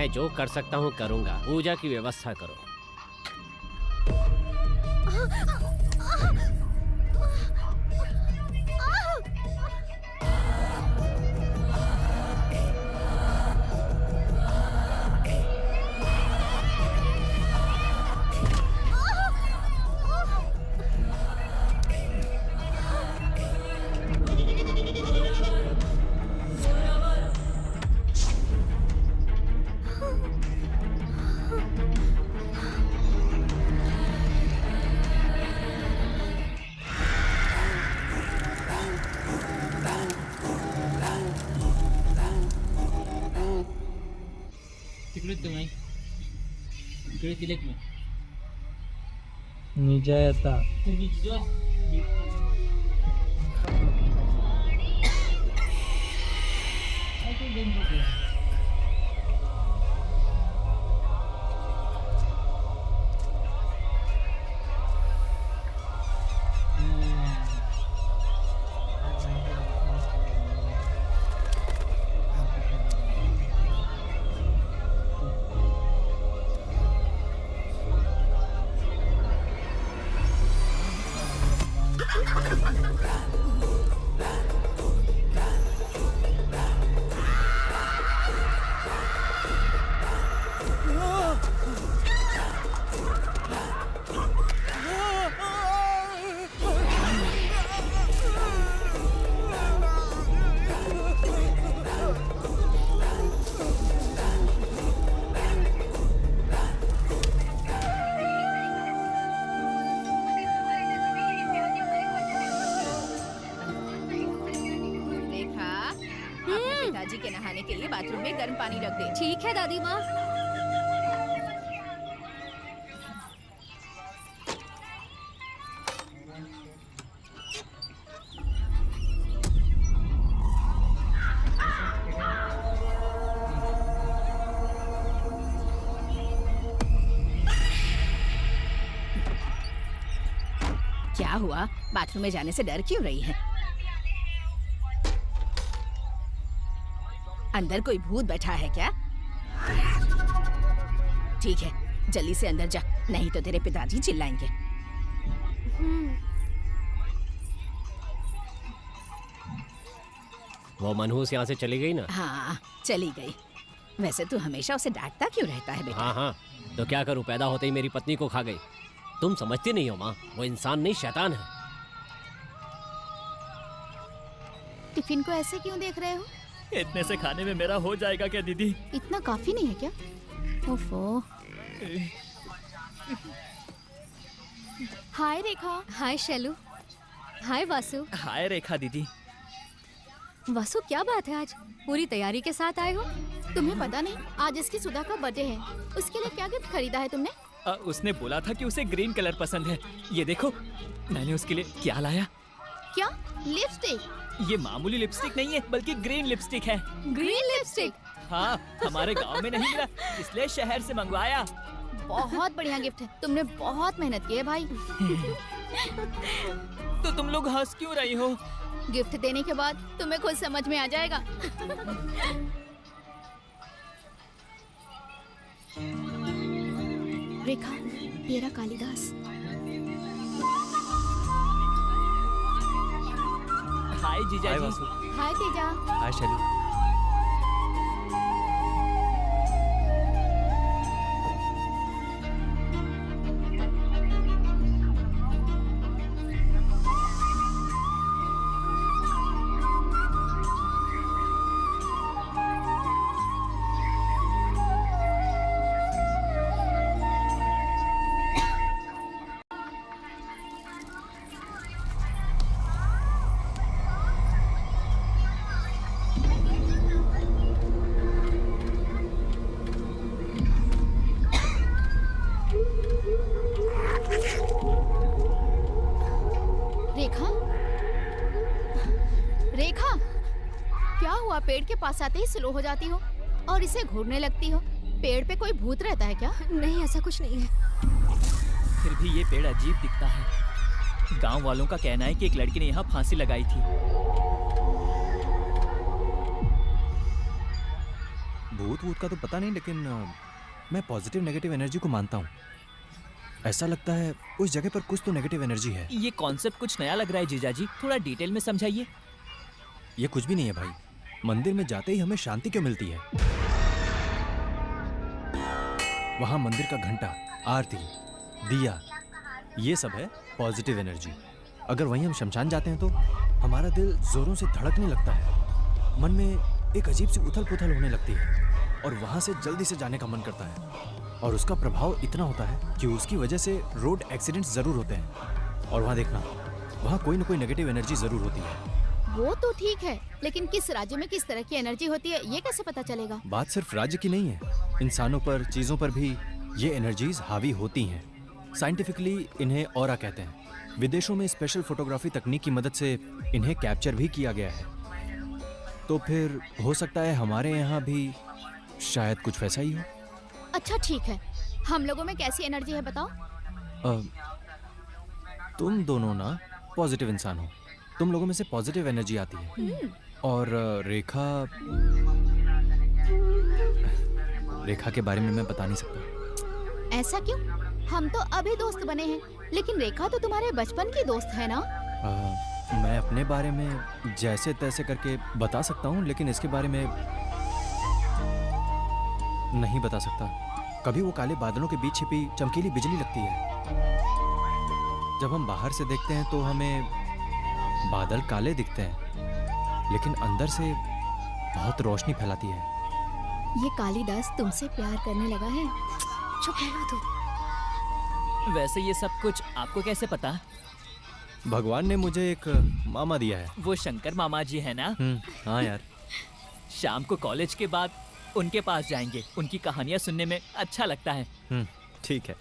मैं जो कर सकता हूँ करूँगा। पूजा की व्यवस्था करो। निजायता पिताजी के नहाने के लिए बाथरूम में गर्म पानी रख दे। ठीक है दादी माँ। क्या हुआ? बाथरूम में जाने से डर क्यों रही है? अंदर कोई भूत बैठा है क्या? ठीक है, जल्दी से अंदर जा, नहीं तो तेरे पिताजी चिल्लाएंगे। वो मनहूस यहाँ से चली गई ना? हाँ, चली गई। वैसे तू हमेशा उसे डांटता क्यों रहता है बेटा? हाँ, तो क्या करूँ, पैदा होते ही मेरी पत्नी को खा गई। तुम समझती नहीं हो माँ, वो इंसान नहीं शैतान है। टिफिन को ऐसे क्यों देख रहे हो? इतने से खाने में मेरा हो जाएगा क्या दीदी? इतना काफी नहीं है क्या? ओफो। हाय रेखा। हाय शैलू। हाय वासु। हाय रेखा दीदी। वासु क्या बात है, आज पूरी तैयारी के साथ आए हो? तुम्हें पता नहीं, आज इसकी सुधा का बर्थडे है। उसके लिए क्या गिफ्ट खरीदा है तुमने? उसने बोला था कि उसे ग्रीन कलर पसंद है। ये देखो, मैंने उसके लिए क्या लाया। क्या? लिपस्टिक? ये मामूली लिपस्टिक नहीं है, बल्कि ग्रीन लिपस्टिक है। Green lipstick? हाँ, हमारे गांव में नहीं मिला, इसलिए शहर से मंगवाया। बहुत बढ़िया गिफ्ट है, तुमने बहुत मेहनत की है भाई। तो तुम लोग हंस क्यों रही हो? गिफ्ट देने के बाद तुम्हें खुद समझ में आ जाएगा। रेखा, तेरा कालिदास। हाय जीजा जी। हाय तेजा। हाय शैलू। पेड़ के पास आते ही स्लो हो जाती हो और इसे घूरने लगती हो। पेड़ पे कोई भूत रहता है क्या? नहीं, ऐसा कुछ नहीं है। फिर भी ये पेड़ अजीब दिखता है। गांव वालों का कहना है कि एक लड़की ने यहाँ फांसी लगाई थी। भूत वूत का तो पता नहीं, लेकिन मैं पॉजिटिव नेगेटिव एनर्जी को मानता हूँ। ऐसा लगता है उस जगह पर कुछ तो नेगेटिव एनर्जी है। ये कॉन्सेप्ट कुछ नया लग रहा है जीजा जी, थोड़ा डिटेल में समझाइए। ये कुछ भी नहीं है भाई। मंदिर में जाते ही हमें शांति क्यों मिलती है? वहां मंदिर का घंटा, आरती, दिया, ये सब है पॉजिटिव एनर्जी। अगर वहीं हम शमशान जाते हैं तो हमारा दिल जोरों से धड़कने लगता है, मन में एक अजीब सी उथल पुथल होने लगती है और वहां से जल्दी से जाने का मन करता है। और उसका प्रभाव इतना होता है कि उसकी वजह से रोड एक्सीडेंट्स जरूर होते हैं। और वहां देखना, वहां कोई ना कोई नेगेटिव एनर्जी जरूर होती है। वो तो ठीक है, लेकिन किस राज्य में किस तरह की एनर्जी होती है ये कैसे पता चलेगा? बात सिर्फ राज्य की नहीं है, इंसानों पर, चीजों पर भी ये एनर्जीज हावी होती हैं। साइंटिफिकली इन्हें ऑरा कहते हैं। विदेशों में स्पेशल फोटोग्राफी तकनीक की मदद से इन्हें कैप्चर भी किया गया है। तो फिर हो सकता है हमारे यहाँ भी शायद कुछ वैसा ही हो। अच्छा ठीक है, हम लोगों में कैसी एनर्जी है बताओ? तुम दोनों ना पॉजिटिव इंसान हो, तुम लोगों में से पॉजिटिव एनर्जी आती है। और रेखा के बारे में मैं बता नहीं सकता। ऐसा क्यों? हम तो अभी दोस्त बने हैं, लेकिन रेखा तो तुम्हारे बचपन की दोस्त है ना? मैं अपने बारे में जैसे तैसे करके बता सकता हूँ, लेकिन इसके बारे में नहीं बता सकता। कभी वो काले बादलों के बीच छिपी चमकीली बिजली लगती है। जब हम बाहर से देखते हैं तो हमें बादल काले दिखते हैं, लेकिन अंदर से बहुत रोशनी फैलाती है। ये कालिदास तुमसे प्यार करने लगा है। चुप रह लो तुम। वैसे ये सब कुछ आपको कैसे पता? भगवान ने मुझे एक मामा दिया है। वो शंकर मामा जी है ना? हाँ यार। शाम को कॉलेज के बाद उनके पास जाएंगे, उनकी कहानियां सुनने में अच्छा लगता है। ठीक है।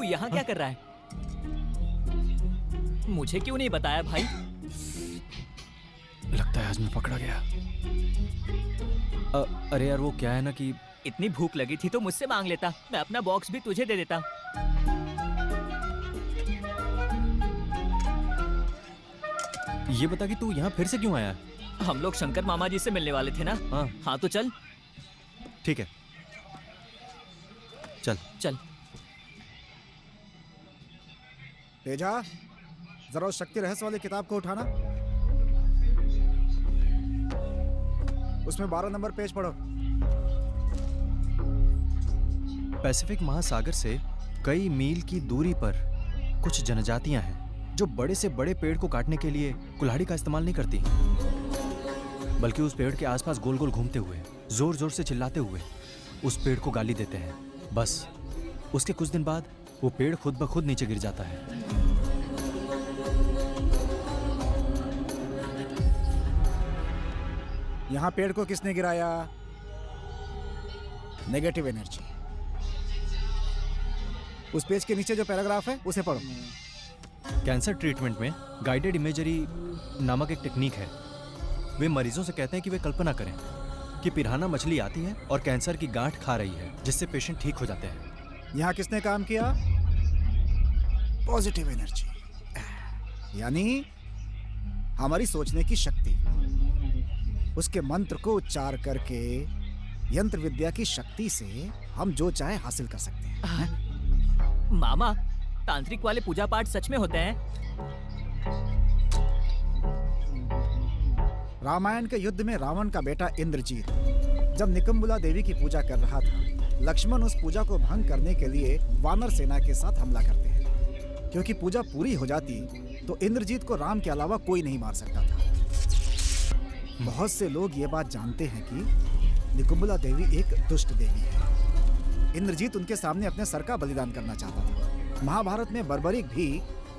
यहाँ क्या कर रहा है? मुझे क्यों नहीं बताया भाई? लगता है आज मैं पकड़ा गया। अरे यार, वो क्या है ना कि इतनी भूख लगी थी तो मुझसे मांग लेता, मैं अपना बॉक्स भी तुझे दे देता। ये बता कि तू यहाँ फिर से क्यों आया? हम लोग शंकर मामा जी से मिलने वाले थे ना। हाँ तो चल। ठीक है, चल चल। तेजा, जरा उस शक्ति रहस्य वाली किताब को उठाना। उसमें 12 नंबर पेज पढ़ो। पैसिफिक महासागर से कई मील की दूरी पर कुछ जनजातियां हैं जो बड़े से बड़े पेड़ को काटने के लिए कुल्हाड़ी का इस्तेमाल नहीं करती, बल्कि उस पेड़ के आसपास गोल गोल घूमते हुए, जोर जोर से चिल्लाते हुए उस पेड़ को गाली देते हैं। बस उसके कुछ दिन बाद वो पेड़ खुद ब खुद नीचे गिर जाता है। यहाँ पेड़ को किसने गिराया? Negative energy. उस पेज के नीचे जो पैराग्राफ है उसे पढ़ो। कैंसर ट्रीटमेंट में गाइडेड इमेजरी नामक एक टेक्निक है। वे मरीजों से कहते हैं कि वे कल्पना करें कि पिरान्हा मछली आती है और कैंसर की गांठ खा रही है, जिससे पेशेंट ठीक हो जाते हैं। यहाँ किसने काम किया? पॉजिटिव एनर्जी, यानी हमारी सोचने की शक्ति। उसके मंत्र को उच्चार करके यंत्र विद्या की शक्ति से हम जो चाहे हासिल कर सकते हैं। मामा, तांत्रिक वाले पूजा पाठ सच में होते हैं? रामायण के युद्ध में रावण का बेटा इंद्रजीत जब निकम्बुला देवी की पूजा कर रहा था, लक्ष्मण उस पूजा को भंग करने के लिए वानर सेना के साथ हमला करते हैं। क्योंकि पूजा पूरी हो जाती तो इंद्रजीत को राम के अलावा कोई नहीं मार सकता था। बहुत से लोग ये बात जानते हैं कि निकुम्बला देवी एक दुष्ट देवी है। इंद्रजीत उनके सामने अपने सर का बलिदान करना चाहता था, महाभारत में बर्बरिक भी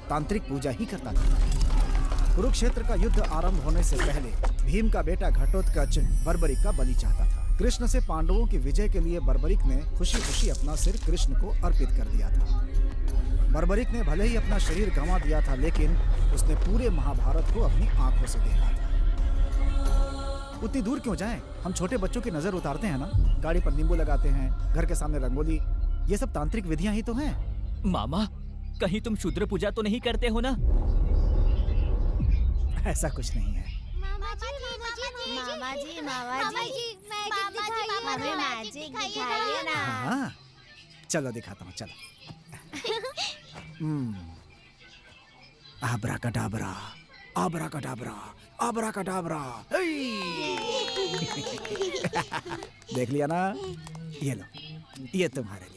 तांत्रिक पूजा ही करता था। कुरुक्षेत्र का युद्ध आरंभ होने से पहले भीम का बेटा घटोत्कच बर्बरिक का बलि चाहता था। कृष्ण से पांडवों की विजय के लिए बर्बरिक ने खुशी खुशी अपना सिर कृष्ण को अर्पित कर दिया था। बर्बरिक ने भले ही अपना शरीर गंवा दिया था, लेकिन उसने पूरे महाभारत को अपनी आंखों से देखा था। उतनी दूर क्यों जाएं? हम छोटे बच्चों की नजर उतारते हैं ना, गाड़ी पर नींबू लगाते हैं, घर के सामने रंगोली, ये सब तांत्रिक विधियां ही तो हैं। मामा, कहीं तुम शूद्र पूजा तो नहीं करते हो ना? ऐसा कुछ नहीं है। मामा जी हमें मैजिक दिखाइए ना। हाँ, चलो दिखाता हूँ, चलो। आब्राकडाब्रा, आब्राकडाब्रा, आब्राकडाब्रा। देख लिया ना? ये लो, ये तुम्हारे लिए।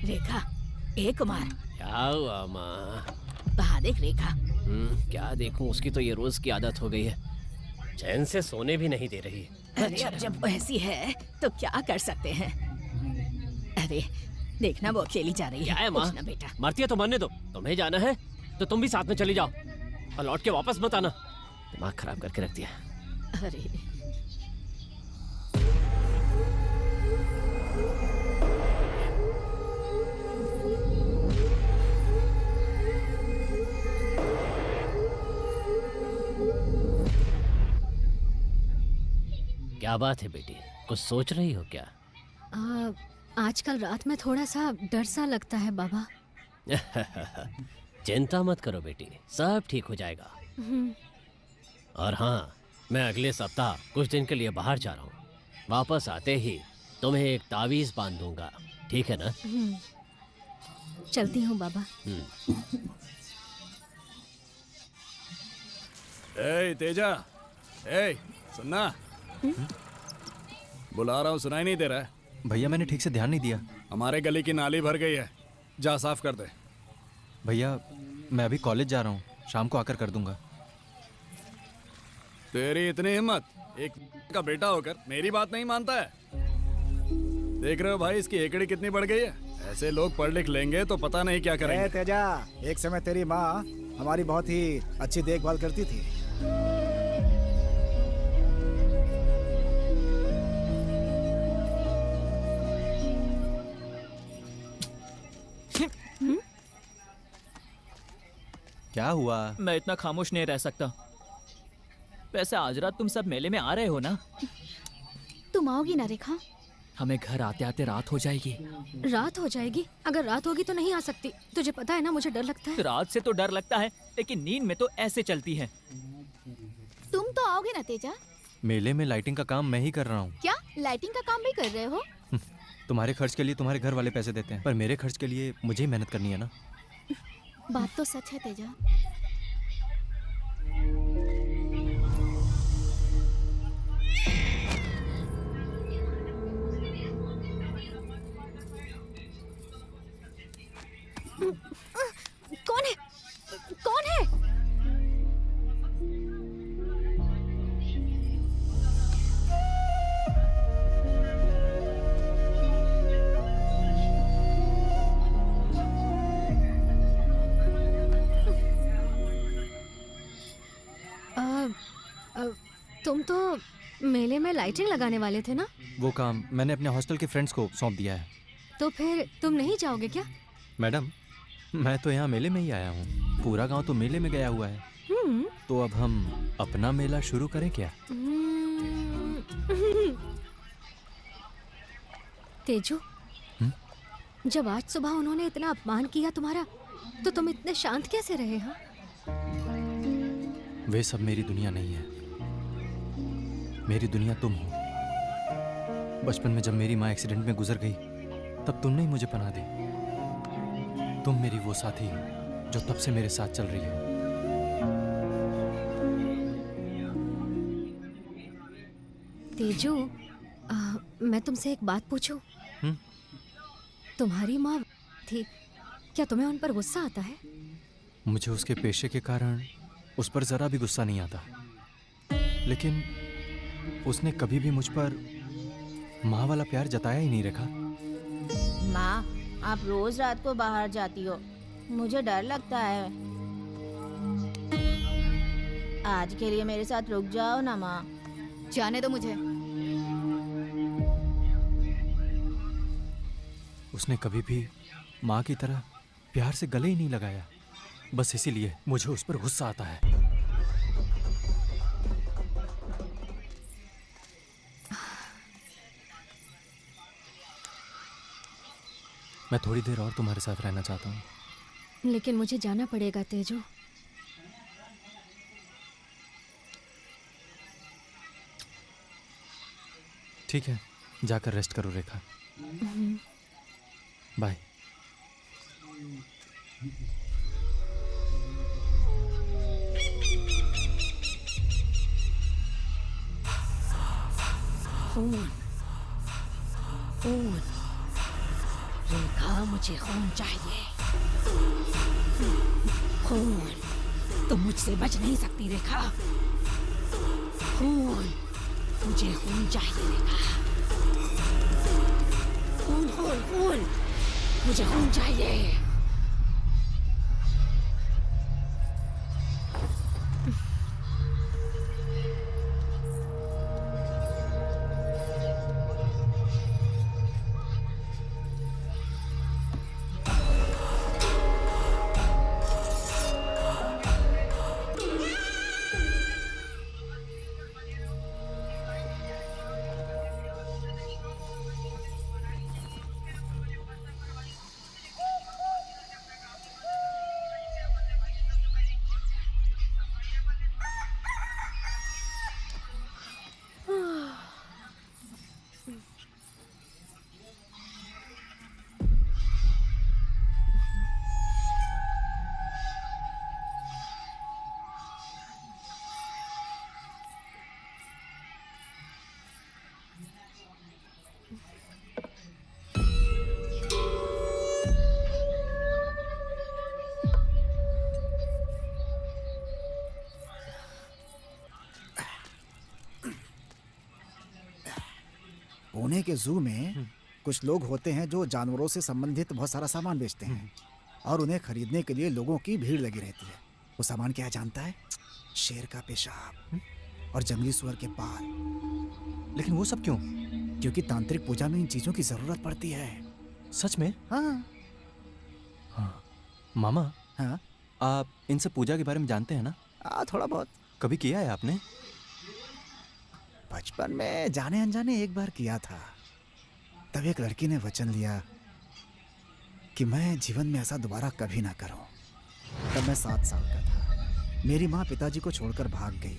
रेखा, ए कुमार, क्या हुआ माँ? वहाँ देख रेखा। क्या देखूं, उसकी तो ये रोज की आदत हो गई है, चैन से सोने भी नहीं दे रही। अरे अब जब ऐसी है तो क्या कर सकते हैं। अरे देखना, वो अकेली जा रही क्या है माँ? ना बेटा, मरती है तो मरने दो। तुम्हें जाना है तो तुम भी साथ में चली जाओ और लौट के वापस मत आना। दिमाग खराब करके रख दिया। अरे क्या बात है बेटी, कुछ सोच रही हो क्या? आजकल रात में थोड़ा सा डर सा लगता है बाबा। चिंता मत करो बेटी, सब ठीक हो जाएगा। और हाँ, मैं अगले सप्ताह कुछ दिन के लिए बाहर जा रहा हूँ। वापस आते ही तुम्हें एक तावीज बांध दूंगा, ठीक है ना? चलती हूँ बाबा। ए तेजा, ए सुनना, बुला रहा हूँ, सुनाई नहीं दे रहा है? भैया मैंने ठीक से ध्यान नहीं दिया। हमारे गली की नाली भर गई है, जा साफ कर दे। भैया मैं अभी कॉलेज जा रहा हूँ, शाम को आकर कर दूंगा। तेरी इतनी हिम्मत, एक का बेटा होकर मेरी बात नहीं मानता है? देख रहे हो भाई, इसकी एकड़ी कितनी बढ़ गई है। ऐसे लोग पढ़ लिख लेंगे तो पता नहीं क्या करेंगे। तेजा, एक समय तेरी माँ हमारी बहुत ही अच्छी देखभाल करती थी। क्या हुआ? मैं इतना खामोश नहीं रह सकता। वैसे आज रात तुम सब मेले में आ रहे हो ना? तुम आओगी ना रेखा? हमें घर आते आते रात हो जाएगी। रात हो जाएगी? अगर रात होगी तो नहीं आ सकती। तुझे पता है ना, मुझे डर लगता है। रात से तो डर लगता है, लेकिन नींद में तो ऐसे चलती है। तुम तो आओगे ना तेजा? मेले में लाइटिंग का काम मैं ही कर रहा हूँ। क्या लाइटिंग का काम भी कर रहे हो? तुम्हारे खर्च के लिए तुम्हारे घर वाले पैसे देते हैं, पर मेरे खर्च के लिए मुझे ही मेहनत करनी है ना। बात तो सच है तेजा। कौन है? कौन है? तुम तो मेले में लाइटिंग लगाने वाले थे ना? वो काम मैंने अपने हॉस्टल के फ्रेंड्स को सौंप दिया है। तो फिर तुम नहीं जाओगे क्या? मैडम, मैं तो यहाँ मेले में ही आया हूँ। पूरा गांव तो मेले में गया हुआ है। तो अब हम अपना मेला शुरू करें क्या? तेजू, जब आज सुबह उन्होंने इतना अपमान किया तुम्हारा, तो तुम इतने शांत कैसे रहे? हाँ, वे सब मेरी दुनिया नहीं है। मेरी दुनिया तुम हो। बचपन में जब मेरी माँ एक्सीडेंट में गुजर गई, तब तुमने ही मुझे पनाह दी। तुम मेरी वो साथी हो जो तब से मेरे साथ चल रही हो। तेजू, मैं तुमसे एक बात पूछूं? तुम्हारी माँ थी, क्या तुम्हें उन पर गुस्सा आता है? मुझे उसके पेशे के कारण उस पर जरा भी गुस्सा नहीं आता, लेकिन उसने कभी भी मुझ पर माँ वाला प्यार जताया ही नहीं रखा। माँ, आप रोज रात को बाहर जाती हो, मुझे डर लगता है। आज के लिए मेरे साथ रुक जाओ ना माँ। जाने दो मुझे। उसने कभी भी माँ की तरह प्यार से गले ही नहीं लगाया। बस इसीलिए मुझे उस पर गुस्सा आता है। मैं थोड़ी देर और तुम्हारे साथ रहना चाहता हूँ। लेकिन मुझे जाना पड़ेगा तेजू। ठीक है, जाकर रेस्ट करो रेखा। बाय। खून, खून, रेखा, मुझे खून चाहिए। खून, तुम मुझसे बच नहीं सकती रेखा। खून, मुझे खून चाहिए रेखा। खून, खून, खून, मुझे खून चाहिए। पुणे के जू में कुछ लोग होते हैं जो जानवरों से संबंधित बहुत सारा सामान बेचते हैं और उन्हें खरीदने के लिए लोगों की भीड़ लगी रहती है। वो सामान क्या है जानता है? शेर का पेशाब और जंगली सुअर के बाल। लेकिन वो सब क्यों? क्योंकि तांत्रिक पूजा में इन चीजों की जरूरत पड़ती है। सच में? हाँ। हाँ। मामा, हाँ, आप इनसे पूजा के बारे में जानते हैं ना? थोड़ा बहुत। कभी किया है आपने? बचपन में जाने अनजाने एक बार किया था। तब एक लड़की ने वचन लिया कि मैं जीवन में ऐसा दोबारा कभी ना करूं। तब मैं 7 साल का था। मेरी माँ पिताजी को छोड़कर भाग गई।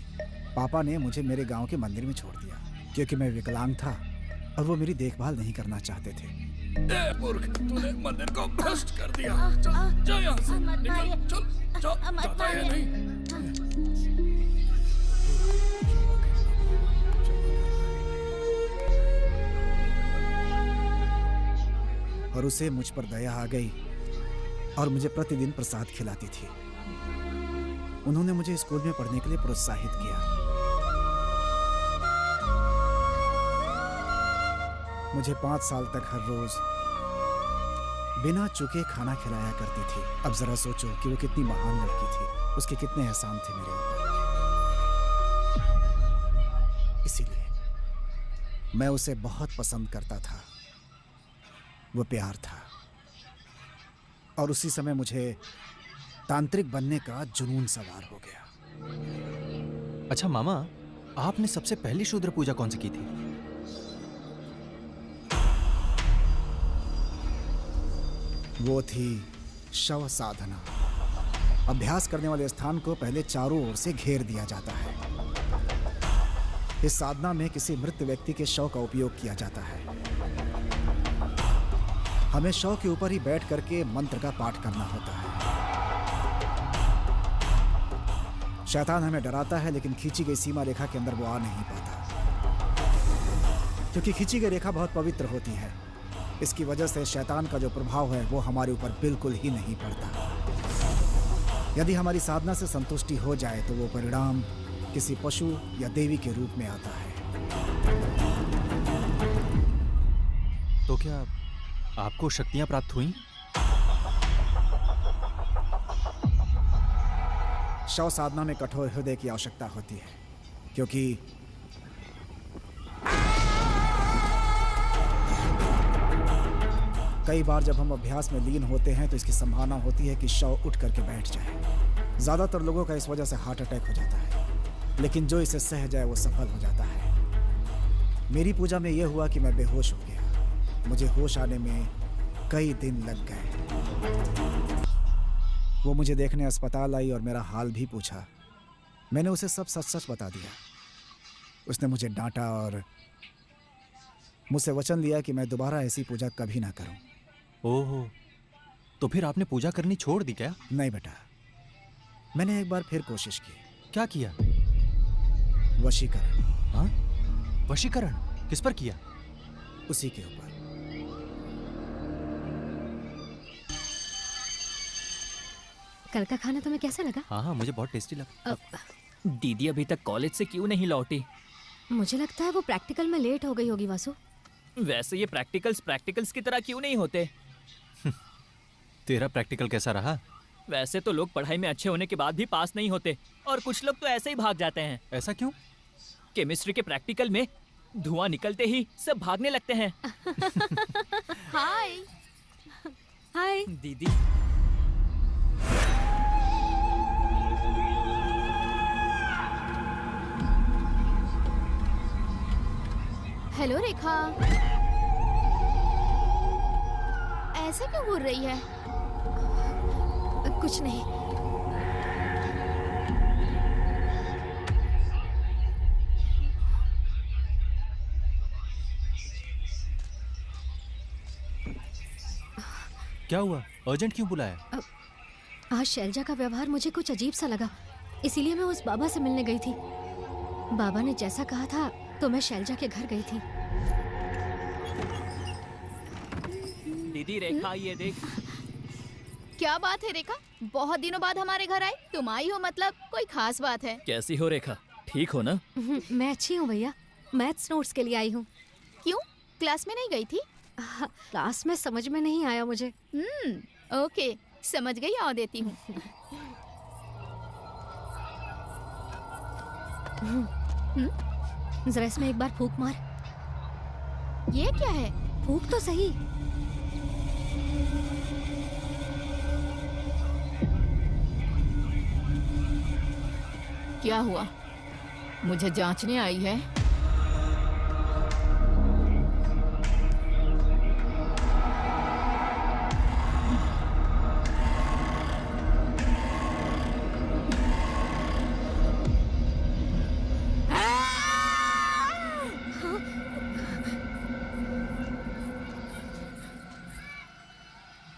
पापा ने मुझे मेरे गांव के मंदिर में छोड़ दिया क्योंकि मैं विकलांग था और वो मेरी देखभाल नहीं करना चाहते थे। ए मूर्ख, तूने मंदिर को भ्रष्ट कर दिया। चल, जा यहाँ से, निकल, चल, जाता है नहीं। और उसे मुझ पर दया आ गई और मुझे प्रतिदिन प्रसाद खिलाती थी। उन्होंने मुझे स्कूल में पढ़ने के लिए प्रोत्साहित किया। मुझे 5 साल तक हर रोज बिना चुके खाना खिलाया करती थी। अब जरा सोचो कि वो कितनी महान लड़की थी, उसके कितने एहसान थे मेरे ऊपर। मैं उसे बहुत पसंद करता था। वो प्यार था, और उसी समय मुझे तांत्रिक बनने का जुनून सवार हो गया। अच्छा मामा, आपने सबसे पहली शूद्र पूजा कौन सी की थी? वो थी शव साधना। अभ्यास करने वाले स्थान को पहले चारों ओर से घेर दिया जाता है। इस साधना में किसी मृत व्यक्ति के शव का उपयोग किया जाता है। हमें शव के ऊपर ही बैठ करके मंत्र का पाठ करना होता है। शैतान हमें डराता है, लेकिन खींची गई सीमा रेखा के अंदर वो आ नहीं पाता, क्योंकि खींची गई रेखा बहुत पवित्र होती है। इसकी वजह से शैतान का जो प्रभाव है वो हमारे ऊपर बिल्कुल ही नहीं पड़ता। यदि हमारी साधना से संतुष्टि हो जाए तो वो परिणाम किसी पशु या देवी के रूप में आता है। तो क्या आपको शक्तियां प्राप्त हुई? शव साधना में कठोर हृदय की आवश्यकता होती है, क्योंकि कई बार जब हम अभ्यास में लीन होते हैं तो इसकी संभावना होती है कि शव उठ करके बैठ जाए। ज़्यादातर लोगों का इस वजह से हार्ट अटैक हो जाता है, लेकिन जो इसे सह जाए वो सफल हो जाता है। मेरी पूजा में यह हुआ कि मैं बेहोश हो गया। मुझे होश आने में कई दिन लग गए। वो मुझे देखने अस्पताल आई और मेरा हाल भी पूछा। मैंने उसे सब सच सच बता दिया। उसने मुझे डांटा और मुझसे वचन लिया कि मैं दोबारा ऐसी पूजा कभी ना करूं। ओहो, तो फिर आपने पूजा करनी छोड़ दी क्या? नहीं बेटा, मैंने एक बार फिर कोशिश की। क्या किया? वशीकरण। हाँ? वशीकरण किस पर किया? उसी के ऊपर। कल का खाना तुम्हें कैसा लगा? हाँ हाँ, मुझे बहुत टेस्टी लगा। दीदी अभी तक कॉलेज से क्यों नहीं लौटी? मुझे लगता है वो प्रैक्टिकल में लेट हो गई होगी वासु। वैसे ये प्रैक्टिकल्स की तरह क्यों नहीं होते? तेरा प्रैक्टिकल कैसा रहा? वैसे तो लोग पढ़ाई में अच्छे होने के बाद भी पास नहीं होते, और कुछ लोग तो ऐसे ही भाग जाते हैं। ऐसा क्यों? केमिस्ट्री के प्रैक्टिकल में धुआं निकलते ही सब भागने लगते हैं। हाय। हाय। दीदी हेलो रेखा, ऐसे क्यों घूर रही है? कुछ नहीं। क्या हुआ? अर्जेंट क्यों बुलाया? आज शैलजा का व्यवहार मुझे कुछ अजीब सा लगा, इसीलिए मैं उस बाबा से मिलने गई थी। बाबा ने जैसा कहा था तो मैं शैलजा के घर गई थी। दीदी रेखा, ये देख। क्या बात है रेखा, बहुत दिनों बाद हमारे घर आई? तुम आई हो मतलब कोई खास बात है? कैसी हो रेखा, ठीक हो ना? मैं अच्छी हूँ भैया, मैथ्स नोट्स के लिए आई हूँ। क्यों, क्लास में नहीं गई थी? क्लास में समझ में नहीं आया मुझे। ओके, समझ गई, आओ देती हूँ। जरा इसमें एक बार फूंक मार। ये क्या है? फूंक तो सही। क्या हुआ, मुझे जांचने आई है?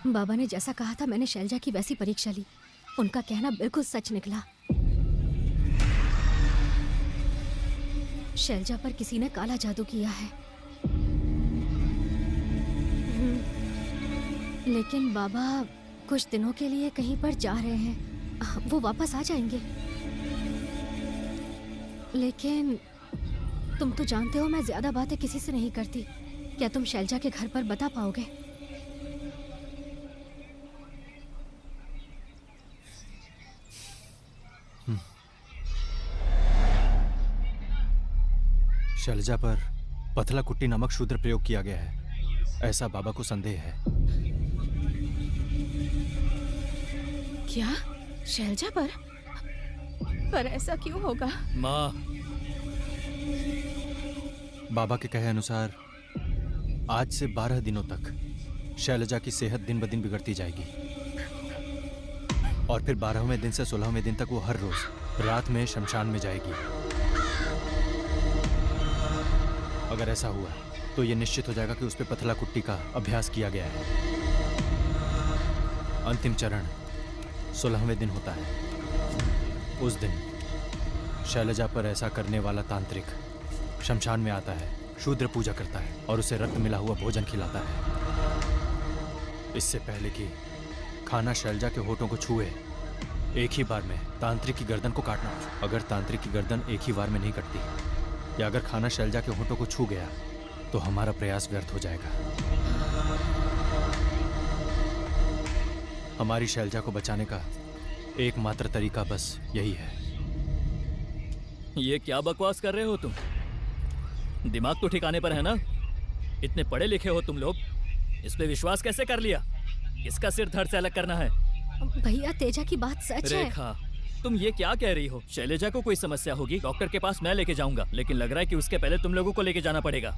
बाबा ने जैसा कहा था मैंने शैलजा की वैसी परीक्षा ली। उनका कहना बिल्कुल सच निकला। शैलजा पर किसी ने काला जादू किया है। लेकिन बाबा कुछ दिनों के लिए कहीं पर जा रहे हैं, वो वापस आ जाएंगे। लेकिन तुम तो जानते हो मैं ज्यादा बातें किसी से नहीं करती। क्या तुम शैलजा के घर पर बता पाओगे? शैलजा पर पथला कुट्टी नामक शूद्र प्रयोग किया गया है, ऐसा बाबा को संदेह है। क्या शैलजा पर ऐसा क्यों होगा? माँ, बाबा के कहे अनुसार आज से 12 दिनों तक शैलजा की सेहत दिन ब दिन बिगड़ती जाएगी और फिर 12वें दिन से 16वें दिन तक वो हर रोज रात में शमशान में जाएगी। अगर ऐसा हुआ तो ये निश्चित हो जाएगा कि उस पे पथला कुट्टी का अभ्यास किया गया है। अंतिम चरण 16वें दिन होता है। उस दिन शैलजा पर ऐसा करने वाला तांत्रिक शमशान में आता है, शूद्र पूजा करता है और उसे रक्त मिला हुआ भोजन खिलाता है। इससे पहले कि खाना शैलजा के होठों को छुए, एक ही बार में तांत्रिक की गर्दन को काटना। अगर तांत्रिक की गर्दन एक ही बार में नहीं कटती या अगर खाना शैलजा के होठों को छू गया तो हमारा प्रयास व्यर्थ हो जाएगा। हमारी शैलजा को बचाने का एकमात्र तरीका बस यही है। ये क्या बकवास कर रहे हो तुम? दिमाग तो ठिकाने पर है ना? इतने पढ़े लिखे हो तुम लोग, इस पे विश्वास कैसे कर लिया? किसका सिर धड़ से अलग करना है? भैया तेजा की बात सच है। रेखा, तुम ये क्या कह रही हो? शैलजा को कोई समस्या होगी, डॉक्टर के पास मैं लेके जाऊंगा, लेकिन लग रहा है कि उसके पहले तुम लोगों को लेके जाना पड़ेगा।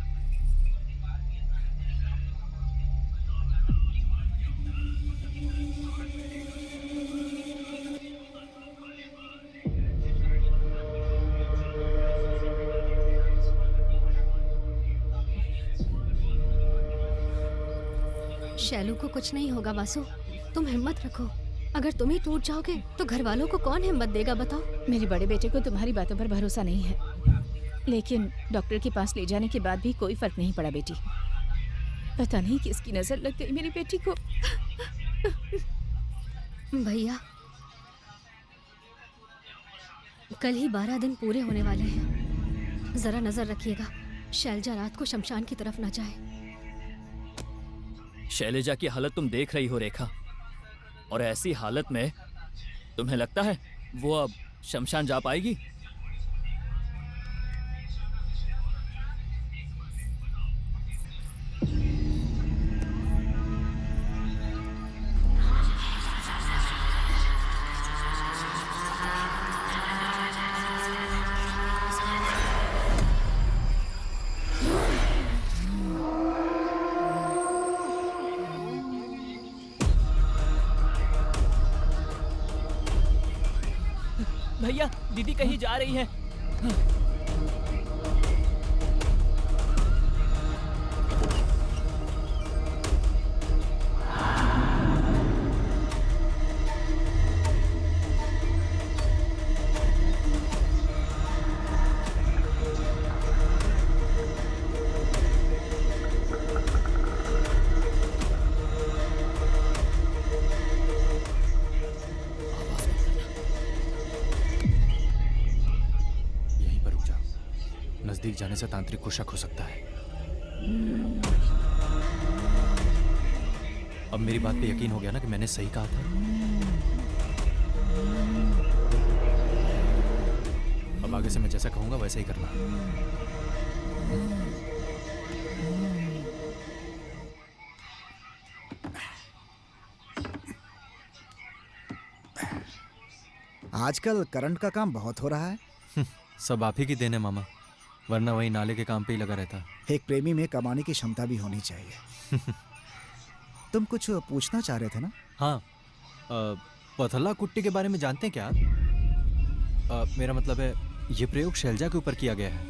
शैलू को कुछ नहीं होगा वासु, तुम हिम्मत रखो। अगर तुम ही टूट जाओगे तो घर वालों को कौन हिम्मत देगा बताओ? मेरे बड़े बेटे को तुम्हारी बातों पर भरोसा नहीं है, लेकिन डॉक्टर के पास ले जाने के बाद भी कोई फर्क नहीं पड़ा बेटी। पता नहीं किसकी नजर लग गई मेरी बेटी को। भैया कल ही 12 दिन पूरे होने वाले हैं, जरा नजर रखिएगा शैलजा रात को शमशान की तरफ ना जाए। शैलजा की हालत तुम देख रही हो रेखा, और ऐसी हालत में तुम्हें लगता है वो अब शमशान जा पाएगी? भैया, दीदी कहीं जा रही है। नजदीक जाने से तांत्रिक को शक हो सकता है। अब मेरी बात पे यकीन हो गया ना कि मैंने सही कहा था? अब आगे से मैं जैसा कहूंगा वैसा ही करना। आजकल करंट का काम बहुत हो रहा है। सब आप ही की देन है मामा, वरना वही नाले के काम पे ही लगा रहता। एक प्रेमी में कमाने की क्षमता भी होनी चाहिए। तुम कुछ पूछना चाह रहे थे ना? हाँ, पथला कुट्टी के बारे में जानते हैं क्या? मेरा मतलब है ये प्रयोग शैलजा के ऊपर किया गया है।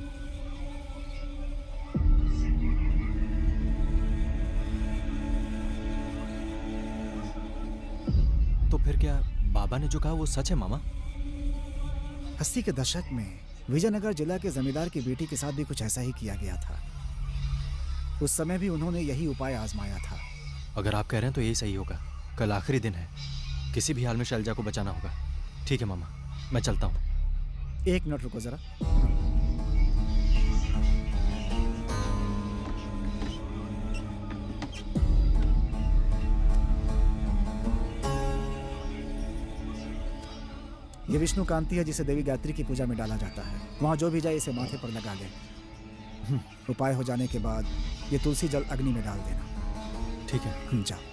तो फिर क्या बाबा ने जो कहा वो सच है मामा? 80 के दशक में विजयनगर जिला के जमींदार की बेटी के साथ भी कुछ ऐसा ही किया गया था। उस समय भी उन्होंने यही उपाय आजमाया था। अगर आप कह रहे हैं तो यही सही होगा। कल आखिरी दिन है, किसी भी हाल में शैलजा को बचाना होगा। ठीक है मामा, मैं चलता हूँ। एक मिनट रुको जरा। ये विष्णु कांति है जिसे देवी गायत्री की पूजा में डाला जाता है। वहां जो भी जाए इसे माथे पर लगा ले, उपाय हो जाने के बाद ये तुलसी जल अग्नि में डाल देना। ठीक है। जाओ।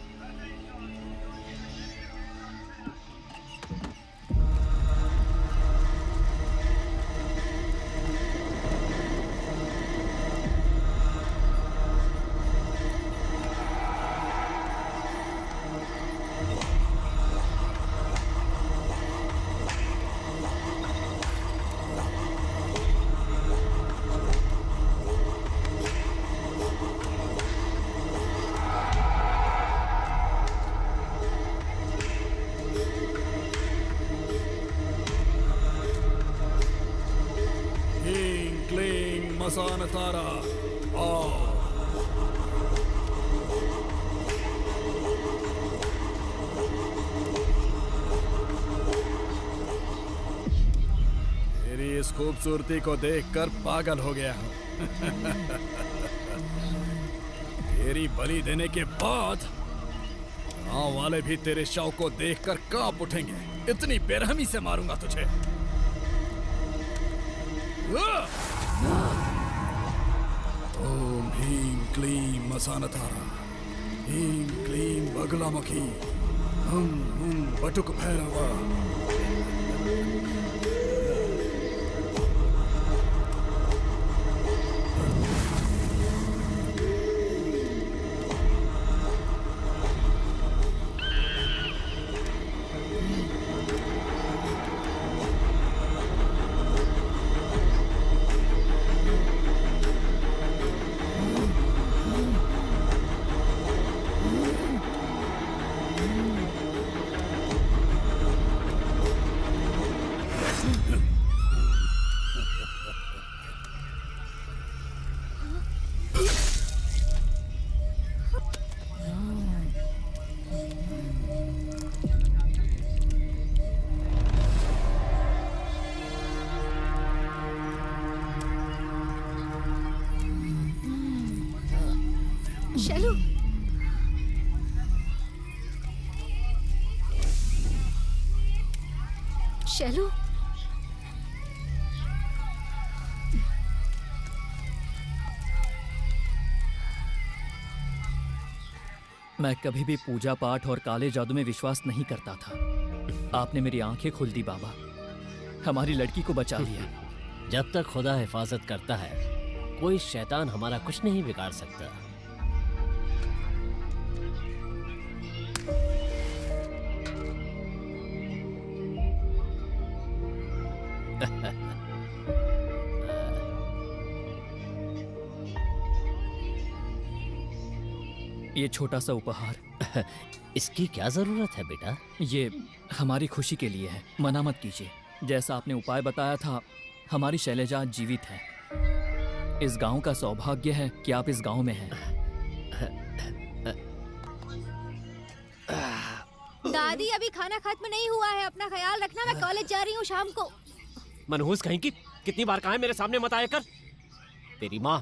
मसान तारा आओ। तेरी इस खूबसूरती को देखकर पागल हो गया हूं। तेरी बलि देने के बाद गांव वाले भी तेरे शव को देखकर कांप उठेंगे। इतनी बेरहमी से मारूंगा तुझे। ओम ह्रीं क्लीं मसानतारा, ह्रीं क्लीं बगलामुखी, हुं हुं बटुक भैरवा। शैलू, शैलू, मैं कभी भी पूजा पाठ और काले जादू में विश्वास नहीं करता था। आपने मेरी आंखें खोल दी बाबा, हमारी लड़की को बचा लिया। जब तक खुदा हिफाजत करता है, कोई शैतान हमारा कुछ नहीं बिगाड़ सकता। ये छोटा सा उपहार, इसकी क्या जरूरत है बेटा? ये हमारी खुशी के लिए है, मना मत कीजिए। जैसा आपने उपाय बताया था, हमारी शैलजा आज जीवित है। इस गांव का सौभाग्य है कि आप इस गांव में हैं। दादी, अभी खाना खत्म नहीं हुआ है, अपना ख्याल रखना। मैं कॉलेज जा रही हूँ शाम को। मनहूस कहीं की, कितनी बार कहा है मेरे सामने मत आया कर। तेरी माँ,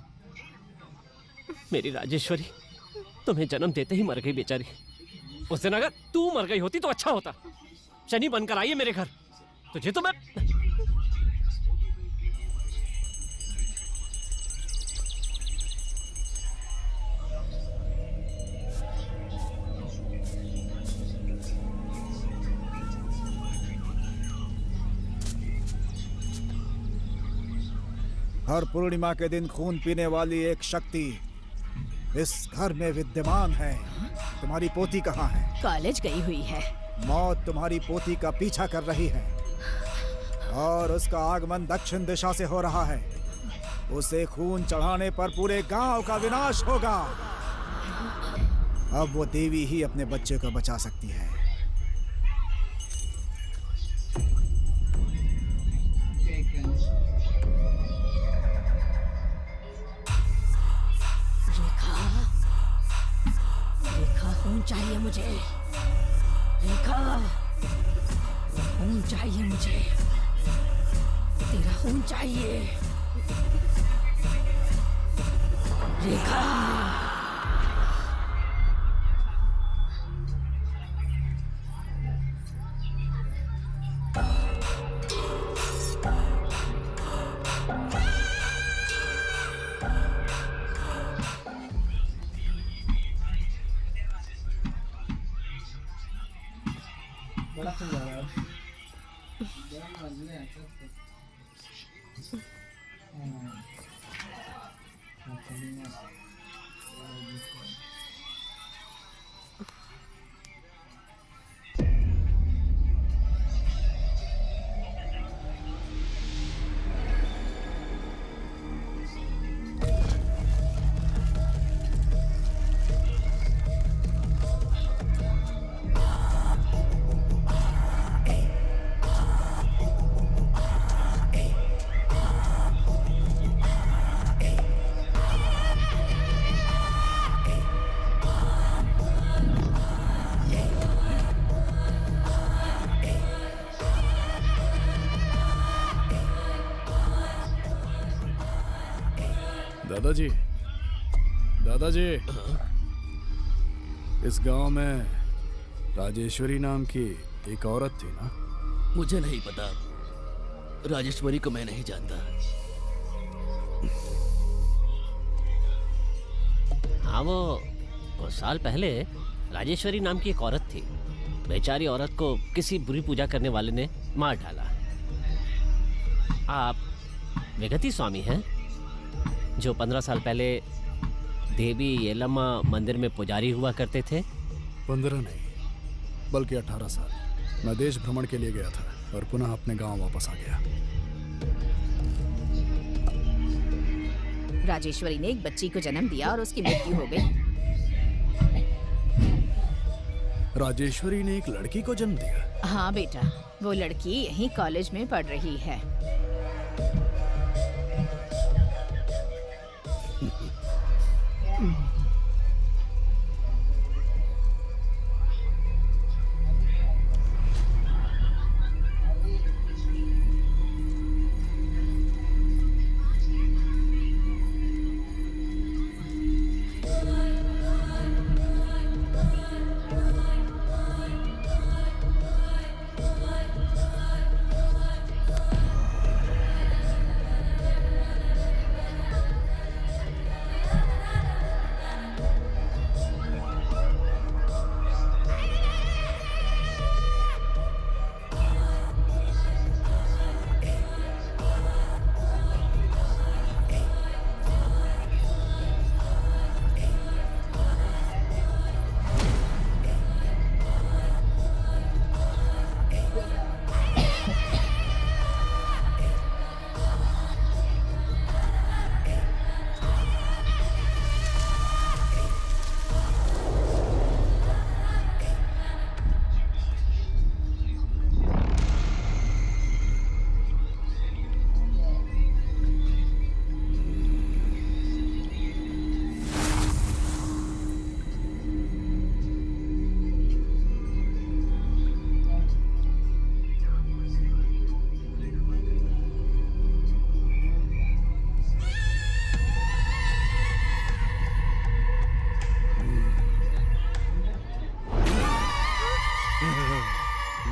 मेरी राजेश्वरी, तुम्हें जन्म देते ही मर गई बेचारी। उस दिन अगर तू मर गई होती तो अच्छा होता। शनि बनकर आई है मेरे घर, तुझे तो मैं... हर पूर्णिमा के दिन खून पीने वाली एक शक्ति इस घर में विद्यमान है। तुम्हारी पोती कहाँ है? कॉलेज गई हुई है। मौत तुम्हारी पोती का पीछा कर रही है और उसका आगमन दक्षिण दिशा से हो रहा है। उसे खून चढ़ाने पर पूरे गांव का विनाश होगा। अब वो देवी ही अपने बच्चे को बचा सकती है। खून चाहिए मुझे, रेखा, खून चाहिए मुझे, तेरा खून चाहिए रेखा। दादाजी, दादाजी, इस गांव में राजेश्वरी नाम की एक औरत थी ना? मुझे नहीं पता, राजेश्वरी को मैं नहीं जानता। हाँ, वो साल पहले राजेश्वरी नाम की एक औरत थी। बेचारी औरत को किसी बुरी पूजा करने वाले ने मार डाला। आप विगति स्वामी हैं, जो 15 साल पहले देवी येलम्मा मंदिर में पुजारी हुआ करते थे? 15 नहीं, बल्कि 18 साल। मैं देश भ्रमण के लिए गया था और पुनः अपने गांव वापस आ गया। राजेश्वरी ने एक बच्ची को जन्म दिया और उसकी मृत्यु हो गई। राजेश्वरी ने एक लड़की को जन्म दिया? हाँ बेटा, वो लड़की यहीं कॉलेज में पढ़ रही है।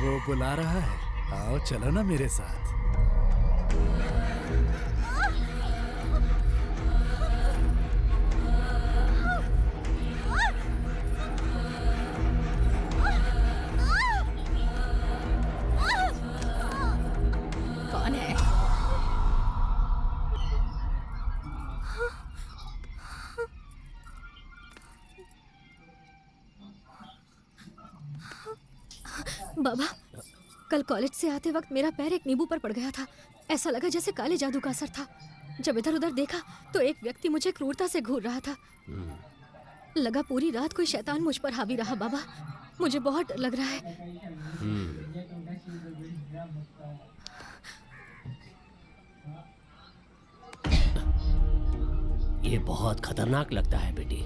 वो बुला रहा है, आओ चलो ना मेरे साथ। कौन है? बाबा, कल कॉलेज से आते वक्त मेरा पैर एक नींबू पर पड़ गया था। ऐसा लगा जैसे काले जादू का असर था। जब इधर उधर देखा तो एक व्यक्ति मुझे क्रूरता से घूर रहा था। लगा पूरी रात कोई शैतान मुझ पर हावी रहा। बाबा, मुझे बहुत डर लग रहा है। ये बहुत खतरनाक लगता है बेटी,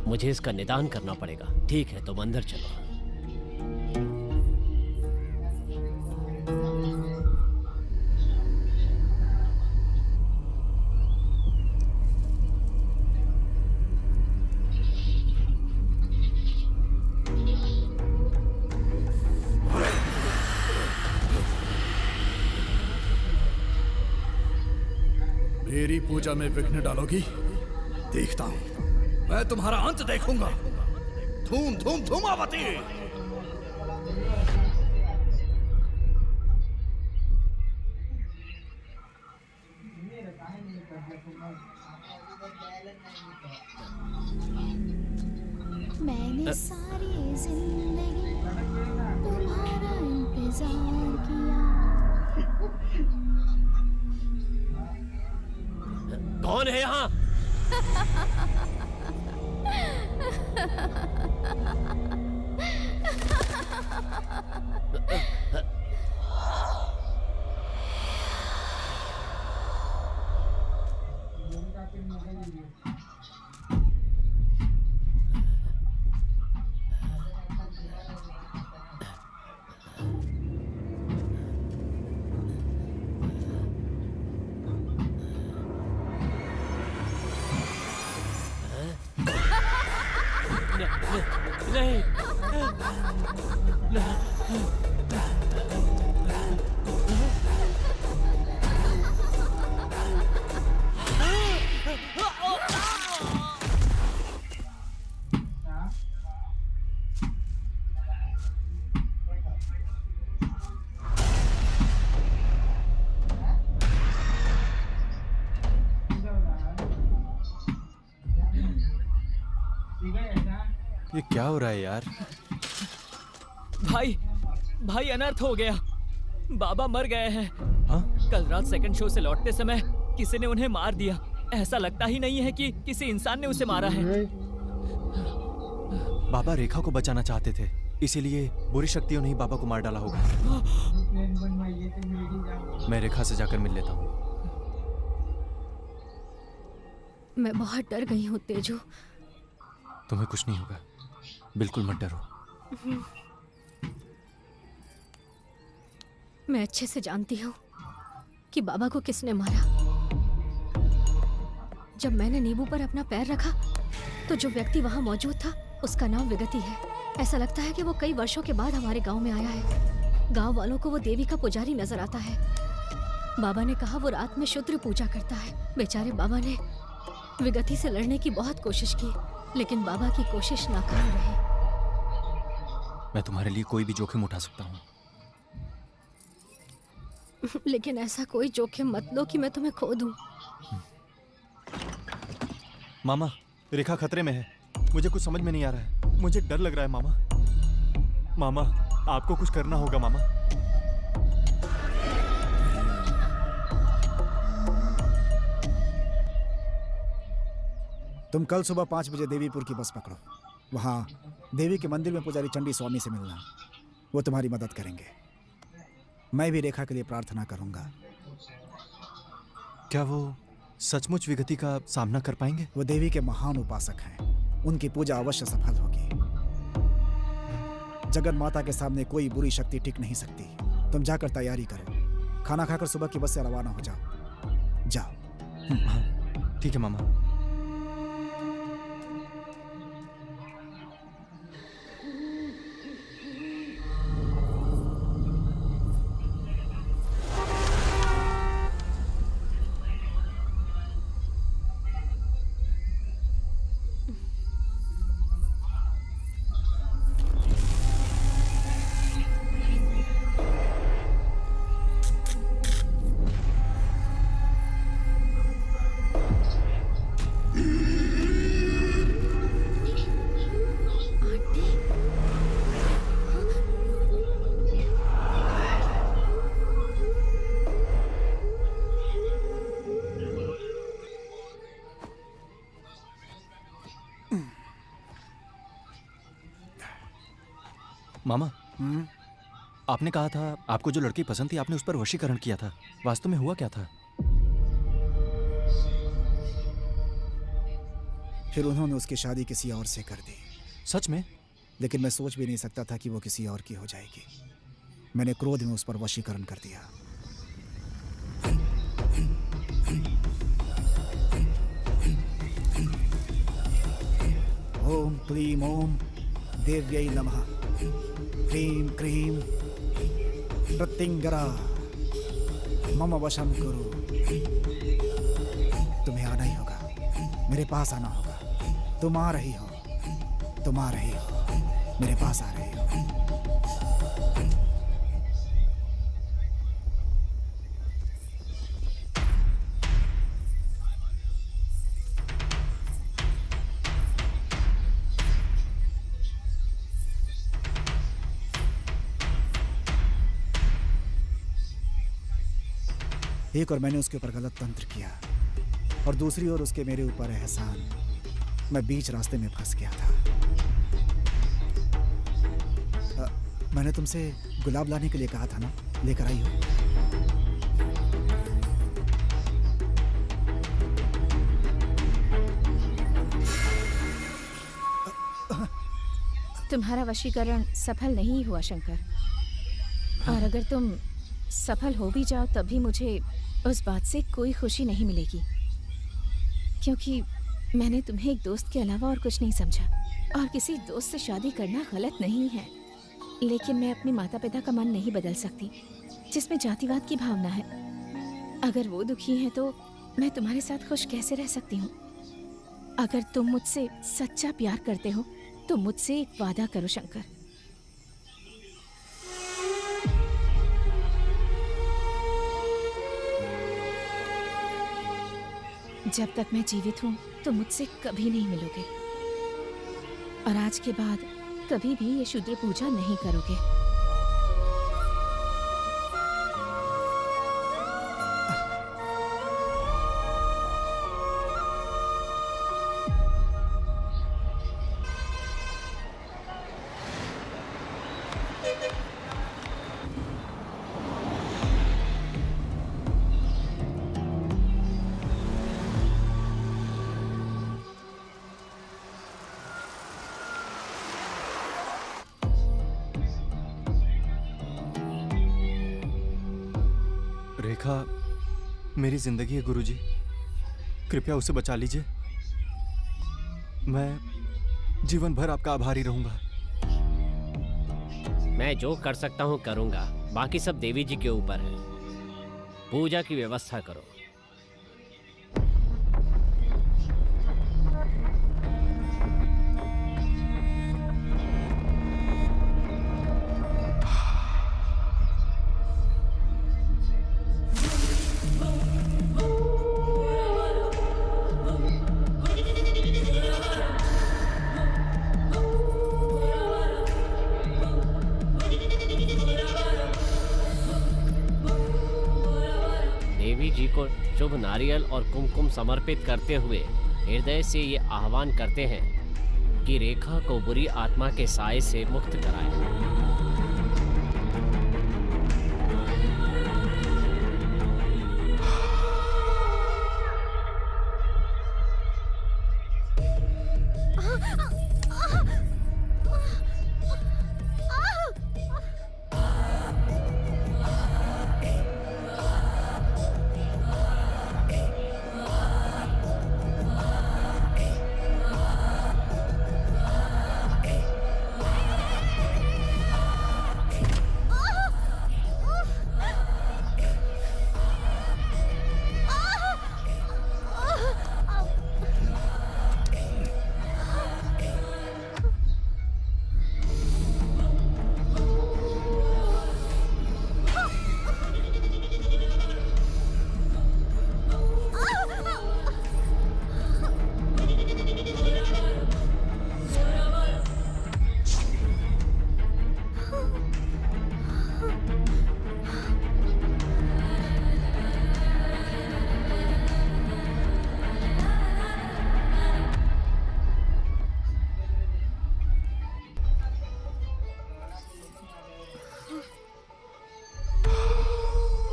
मुझे इसका निदान करना पड़ेगा। ठीक है, तुम अंदर चलो। मेरी पूजा में विघ्न डालोगी? देखता हूं, मैं तुम्हारा अंत देखूंगा। धूम धूम धूमावती। मैंने सारी जिंदगी तुम्हारा इंतजार किया। कौन है यहाँ? नहीं। ये क्या हो रहा है यार? भाई अनर्थ हो गया। बाबा मर गए हैं। हाँ? कल रात सेकंड शो से लौटते समय किसी ने उन्हें मार दिया। ऐसा लगता ही नहीं है कि किसी इंसान ने उसे मारा है। बाबा रेखा को बचाना चाहते थे, इसीलिए बुरी शक्तियों ने ही बाबा को मार डाला होगा। मैं रेखा से जाकर मिल लेता हूँ। मैं बहुत डर गई हूँ तेजू। तुम्हें कुछ नहीं होगा, बिल्कुल मत डरो। मैं अच्छे से जानती हूँ कि बाबा को किसने मारा। जब मैंने नींबू पर अपना पैर रखा तो जो व्यक्ति वहाँ मौजूद था उसका नाम विगति है। ऐसा लगता है कि वो कई वर्षों के बाद हमारे गांव में आया है। गांव वालों को वो देवी का पुजारी नजर आता है। बाबा ने कहा वो रात में शुद्र पूजा करता है। बेचारे बाबा ने विगति से लड़ने की बहुत कोशिश की, लेकिन बाबा की कोशिश नाकाम रही। मैं तुम्हारे लिए कोई भी जोखिम उठा सकता हूँ। लेकिन ऐसा कोई जोखिम मत लो कि मैं तुम्हें खो दूं। मामा, रेखा खतरे में है। मुझे कुछ समझ में नहीं आ रहा है। मुझे डर लग रहा है मामा। मामा, आपको कुछ करना होगा मामा। तुम कल सुबह 5 बजे देवीपुर की बस पकड़ो। वहाँ देवी के मंदिर में पुजारी चंडी स्वामी से मिलना, वो तुम्हारी मदद करेंगे। मैं भी रेखा के लिए प्रार्थना करूंगा। क्या वो सचमुच विगति का सामना कर पाएंगे? वो देवी के महान उपासक हैं, उनकी पूजा अवश्य सफल होगी। जगन माता के सामने कोई बुरी शक्ति टिक नहीं सकती। तुम जाकर तैयारी करो, खाना खाकर सुबह की बस से रवाना हो जाओ। जाओ। हाँ, ठीक है मामा। मामा, आपने कहा था आपको जो लड़की पसंद थी आपने उस पर वशीकरण किया था। वास्तव में हुआ क्या था? फिर उन्होंने उसकी शादी किसी और से कर दी। सच में? लेकिन मैं सोच भी नहीं सकता था कि वो किसी और की हो जाएगी। मैंने क्रोध में उस पर वशीकरण कर दिया। ओम क्लीम ओम देव्यै नमः। क्रीम क्रीम प्रत्यंगरा मम वशम करो। तुम्हें आना ही होगा, मेरे पास आना होगा। तुम आ रही हो, तुम आ रही हो, मेरे पास आ रही हो। एक और मैंने उसके ऊपर गलत तंत्र किया और दूसरी ओर उसके मेरे ऊपर एहसान। मैं बीच रास्ते में फंस गया था। मैंने तुमसे गुलाब लाने के लिए कहा था ना, लेकर आई हो? तुम्हारा वशीकरण सफल नहीं हुआ शंकर, और अगर तुम सफल हो भी जाओ तब भी मुझे उस बात से कोई खुशी नहीं मिलेगी, क्योंकि मैंने तुम्हें एक दोस्त के अलावा और कुछ नहीं समझा। और किसी दोस्त से शादी करना गलत नहीं है, लेकिन मैं अपने माता पिता का मन नहीं बदल सकती, जिसमें जातिवाद की भावना है। अगर वो दुखी हैं तो मैं तुम्हारे साथ खुश कैसे रह सकती हूँ? अगर तुम मुझसे सच्चा प्यार करते हो तो मुझसे एक वादा करो शंकर। जब तक मैं जीवित हूँ तो मुझसे कभी नहीं मिलोगे, और आज के बाद कभी भी ये शूद्र पूजा नहीं करोगे। रेखा मेरी जिंदगी है गुरुजी, कृपया उसे बचा लीजिए। मैं जीवन भर आपका आभारी रहूंगा। मैं जो कर सकता हूँ करूँगा, बाकी सब देवी जी के ऊपर है। पूजा की व्यवस्था करो। देवी जी को शुभ नारियल और कुमकुम समर्पित करते हुए हृदय से ये आह्वान करते हैं कि रेखा को बुरी आत्मा के साए से मुक्त कराएं।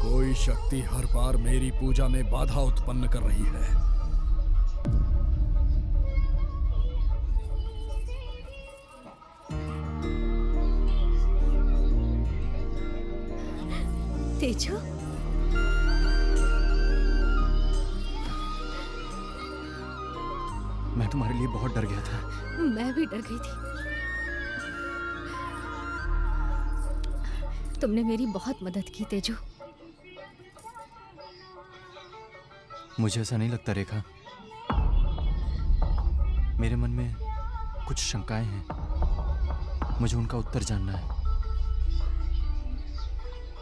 कोई शक्ति हर बार मेरी पूजा में बाधा उत्पन्न कर रही है। तेजू, मैं तुम्हारे लिए बहुत डर गया था। मैं भी डर गई थी। तुमने मेरी बहुत मदद की तेजू। मुझे ऐसा नहीं लगता रेखा। मेरे मन में कुछ शंकाएं हैं, मुझे उनका उत्तर जानना है।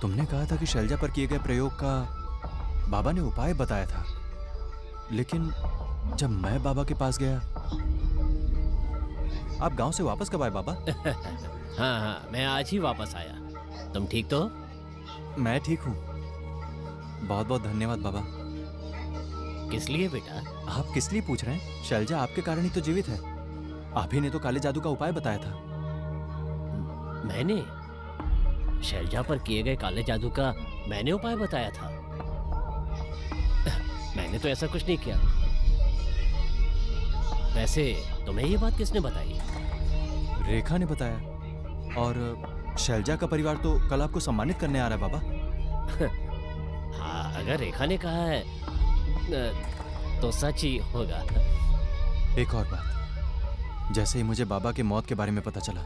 तुमने कहा था कि शैलजा पर किए गए प्रयोग का बाबा ने उपाय बताया था, लेकिन जब मैं बाबा के पास गया। आप गांव से वापस कब आए बाबा? हाँ, मैं आज ही वापस आया। तुम ठीक तो हो? मैं ठीक हूँ। बहुत बहुत धन्यवाद बाबा। किस लिए बेटा? आप किस लिए पूछ रहे हैं? शैलजा आपके कारण ही तो जीवित है। आप ही ने तो काले जादू का उपाय बताया था। मैंने शैलजा पर किए गए काले जादू का मैंने उपाय बताया था? मैंने तो ऐसा कुछ नहीं किया। वैसे तुम्हें ये बात किसने बताई? रेखा ने बताया। और शैलजा का परिवार तो कल आपको सम्मानित करने आ रहा है बाबा। हाँ, अगर रेखा ने कहा है तो सच ही होगा। एक और बात, जैसे ही मुझे बाबा के मौत के बारे में पता चला,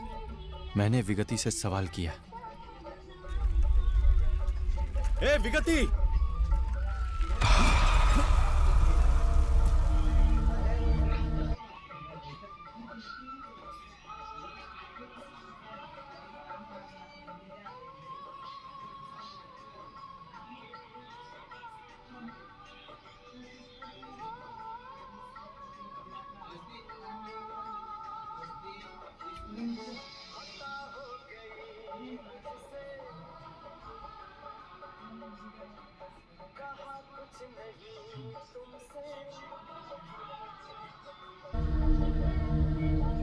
मैंने विगति से सवाल किया। ए विगति!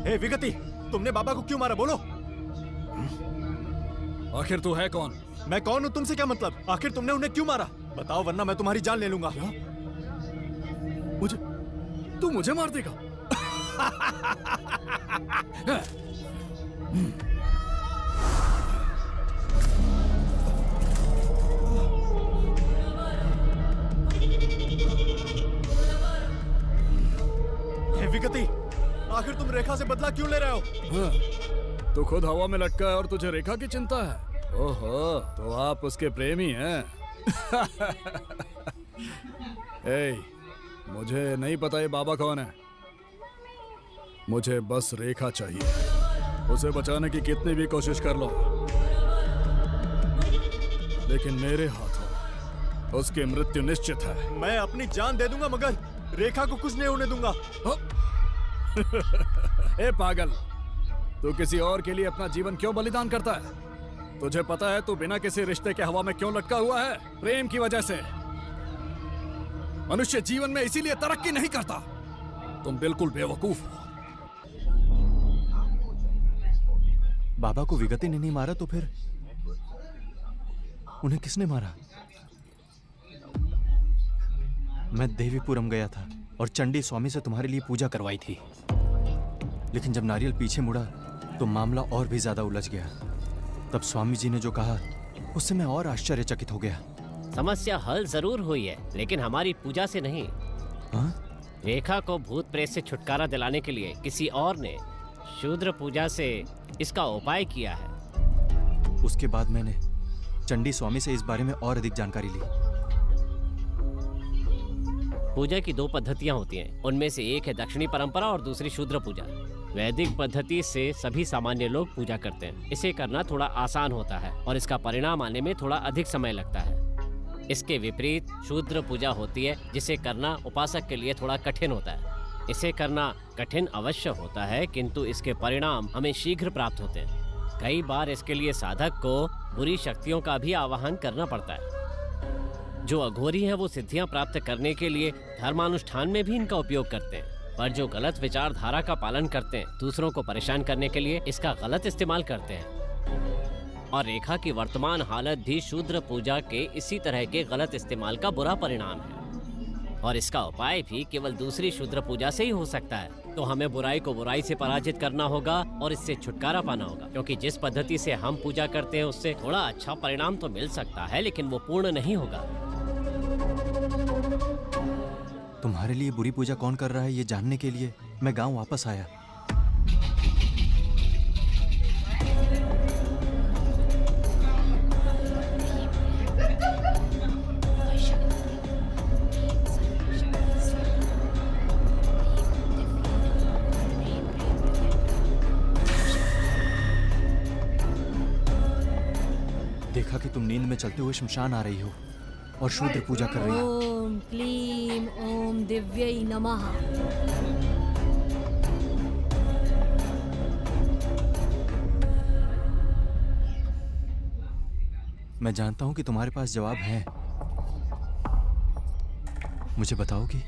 ए विगति, तुमने बाबा को क्यों मारा? बोलो। आखिर तू है कौन? मैं कौन हूं? तुमसे क्या मतलब? आखिर तुमने उन्हें क्यों मारा? बताओ, वरना मैं तुम्हारी जान ले लूंगा। क्या? तू मुझे मार देगा? विगति, आखिर तुम रेखा से बदला क्यों ले रहे हो? हाँ, तू खुद हवा में लटका है और तुझे रेखा की चिंता है। ओहो, तो आप उसके प्रेमी हैं। ए, मुझे नहीं पता ये बाबा कौन है। मुझे बस रेखा चाहिए। उसे बचाने की कितनी भी कोशिश कर लो, लेकिन मेरे हाथों उसकी मृत्यु निश्चित है। मैं अपनी जान दे दूंगा, मगर रेखा को कुछ नहीं होने दूंगा। ए पागल, तू किसी और के लिए अपना जीवन क्यों बलिदान करता है? तुझे पता है तू बिना किसी रिश्ते के हवा में क्यों लटका हुआ है? प्रेम की वजह से। मनुष्य जीवन में इसीलिए तरक्की नहीं करता। तुम बिल्कुल बेवकूफ हो। बाबा को विगति ने नहीं मारा तो फिर उन्हें किसने मारा? मैं देवीपुरम गया था और चंडी स्वामी से तुम्हारे लिए पूजा करवाई थी, लेकिन जब नारियल पीछे मुड़ा तो मामला और भी ज्यादा उलझ गया। तब स्वामी जी ने जो कहा उससे मैं और आश्चर्यचकित हो गया। समस्या हल जरूर हुई है, लेकिन हमारी पूजा से नहीं। हाँ? रेखा को भूत प्रेत से छुटकारा दिलाने के लिए किसी और ने शूद्र पूजा से इसका उपाय किया है। उसके बाद मैंने चंडी स्वामी से इस बारे में और अधिक जानकारी ली। पूजा की 2 पद्धतियां होती हैं। उनमें से एक है दक्षिणी परंपरा और दूसरी शूद्र पूजा। वैदिक पद्धति से सभी सामान्य लोग पूजा करते हैं। इसे करना थोड़ा आसान होता है और इसका परिणाम आने में थोड़ा अधिक समय लगता है। इसके विपरीत शूद्र पूजा होती है, जिसे करना उपासक के लिए थोड़ा कठिन होता है। इसे करना कठिन अवश्य होता है, किंतु इसके परिणाम हमें शीघ्र प्राप्त होते हैं। कई बार इसके लिए साधक को बुरी शक्तियों का भी आवाहन करना पड़ता है। जो अघोरी हैं वो सिद्धियां प्राप्त करने के लिए धर्मानुष्ठान में भी इनका उपयोग करते हैं, पर जो गलत विचारधारा का पालन करते हैं, दूसरों को परेशान करने के लिए इसका गलत इस्तेमाल करते हैं। और रेखा की वर्तमान हालत भी शूद्र पूजा के इसी तरह के गलत इस्तेमाल का बुरा परिणाम है, और इसका उपाय भी केवल दूसरी शूद्र पूजा से ही हो सकता है। तो हमें बुराई को बुराई से पराजित करना होगा और इससे छुटकारा पाना होगा, क्योंकि जिस पद्धति से हम पूजा करते हैं उससे थोड़ा अच्छा परिणाम तो मिल सकता है, लेकिन वो पूर्ण नहीं होगा। तुम्हारे लिए बुरी पूजा कौन कर रहा है ये जानने के लिए मैं गांव वापस आया। देखा कि तुम नींद में चलते हुए शमशान आ रही हो और शूद्र पूजा कर रही हो। ओम क्लीम ओम दिव्यै नमः। मैं जानता हूं कि तुम्हारे पास जवाब है, मुझे बताओगी?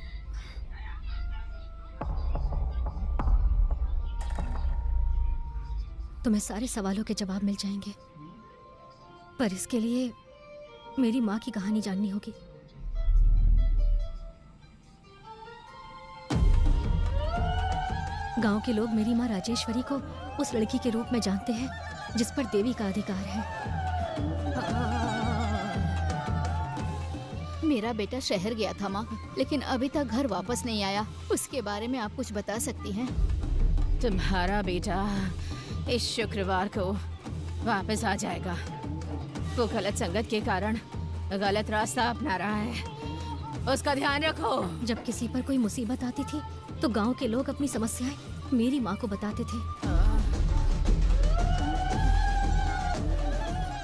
तुम्हें सारे सवालों के जवाब मिल जाएंगे, पर इसके लिए मेरी माँ की कहानी जाननी होगी। गांव के लोग मेरी माँ राजेश्वरी को उस लड़की के रूप में जानते हैं जिस पर देवी का अधिकार है। मेरा बेटा शहर गया था माँ, लेकिन अभी तक घर वापस नहीं आया। उसके बारे में आप कुछ बता सकती हैं? तुम्हारा बेटा इस शुक्रवार को वापस आ जाएगा। वो गलत संगत के कारण गलत रास्ता अपना रहा है, उसका ध्यान रखो। जब किसी पर कोई मुसीबत आती थी तो गांव के लोग अपनी समस्याएं मेरी माँ को बताते थे।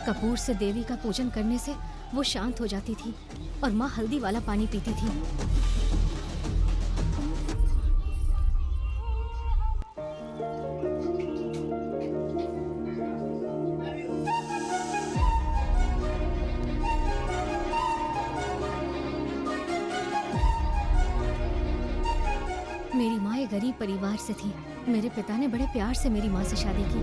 कपूर से देवी का पूजन करने से वो शांत हो जाती थी और माँ हल्दी वाला पानी पीती थी। मेरी माँ एक गरीब परिवार से थी। मेरे पिता ने बड़े प्यार से मेरी माँ से शादी की।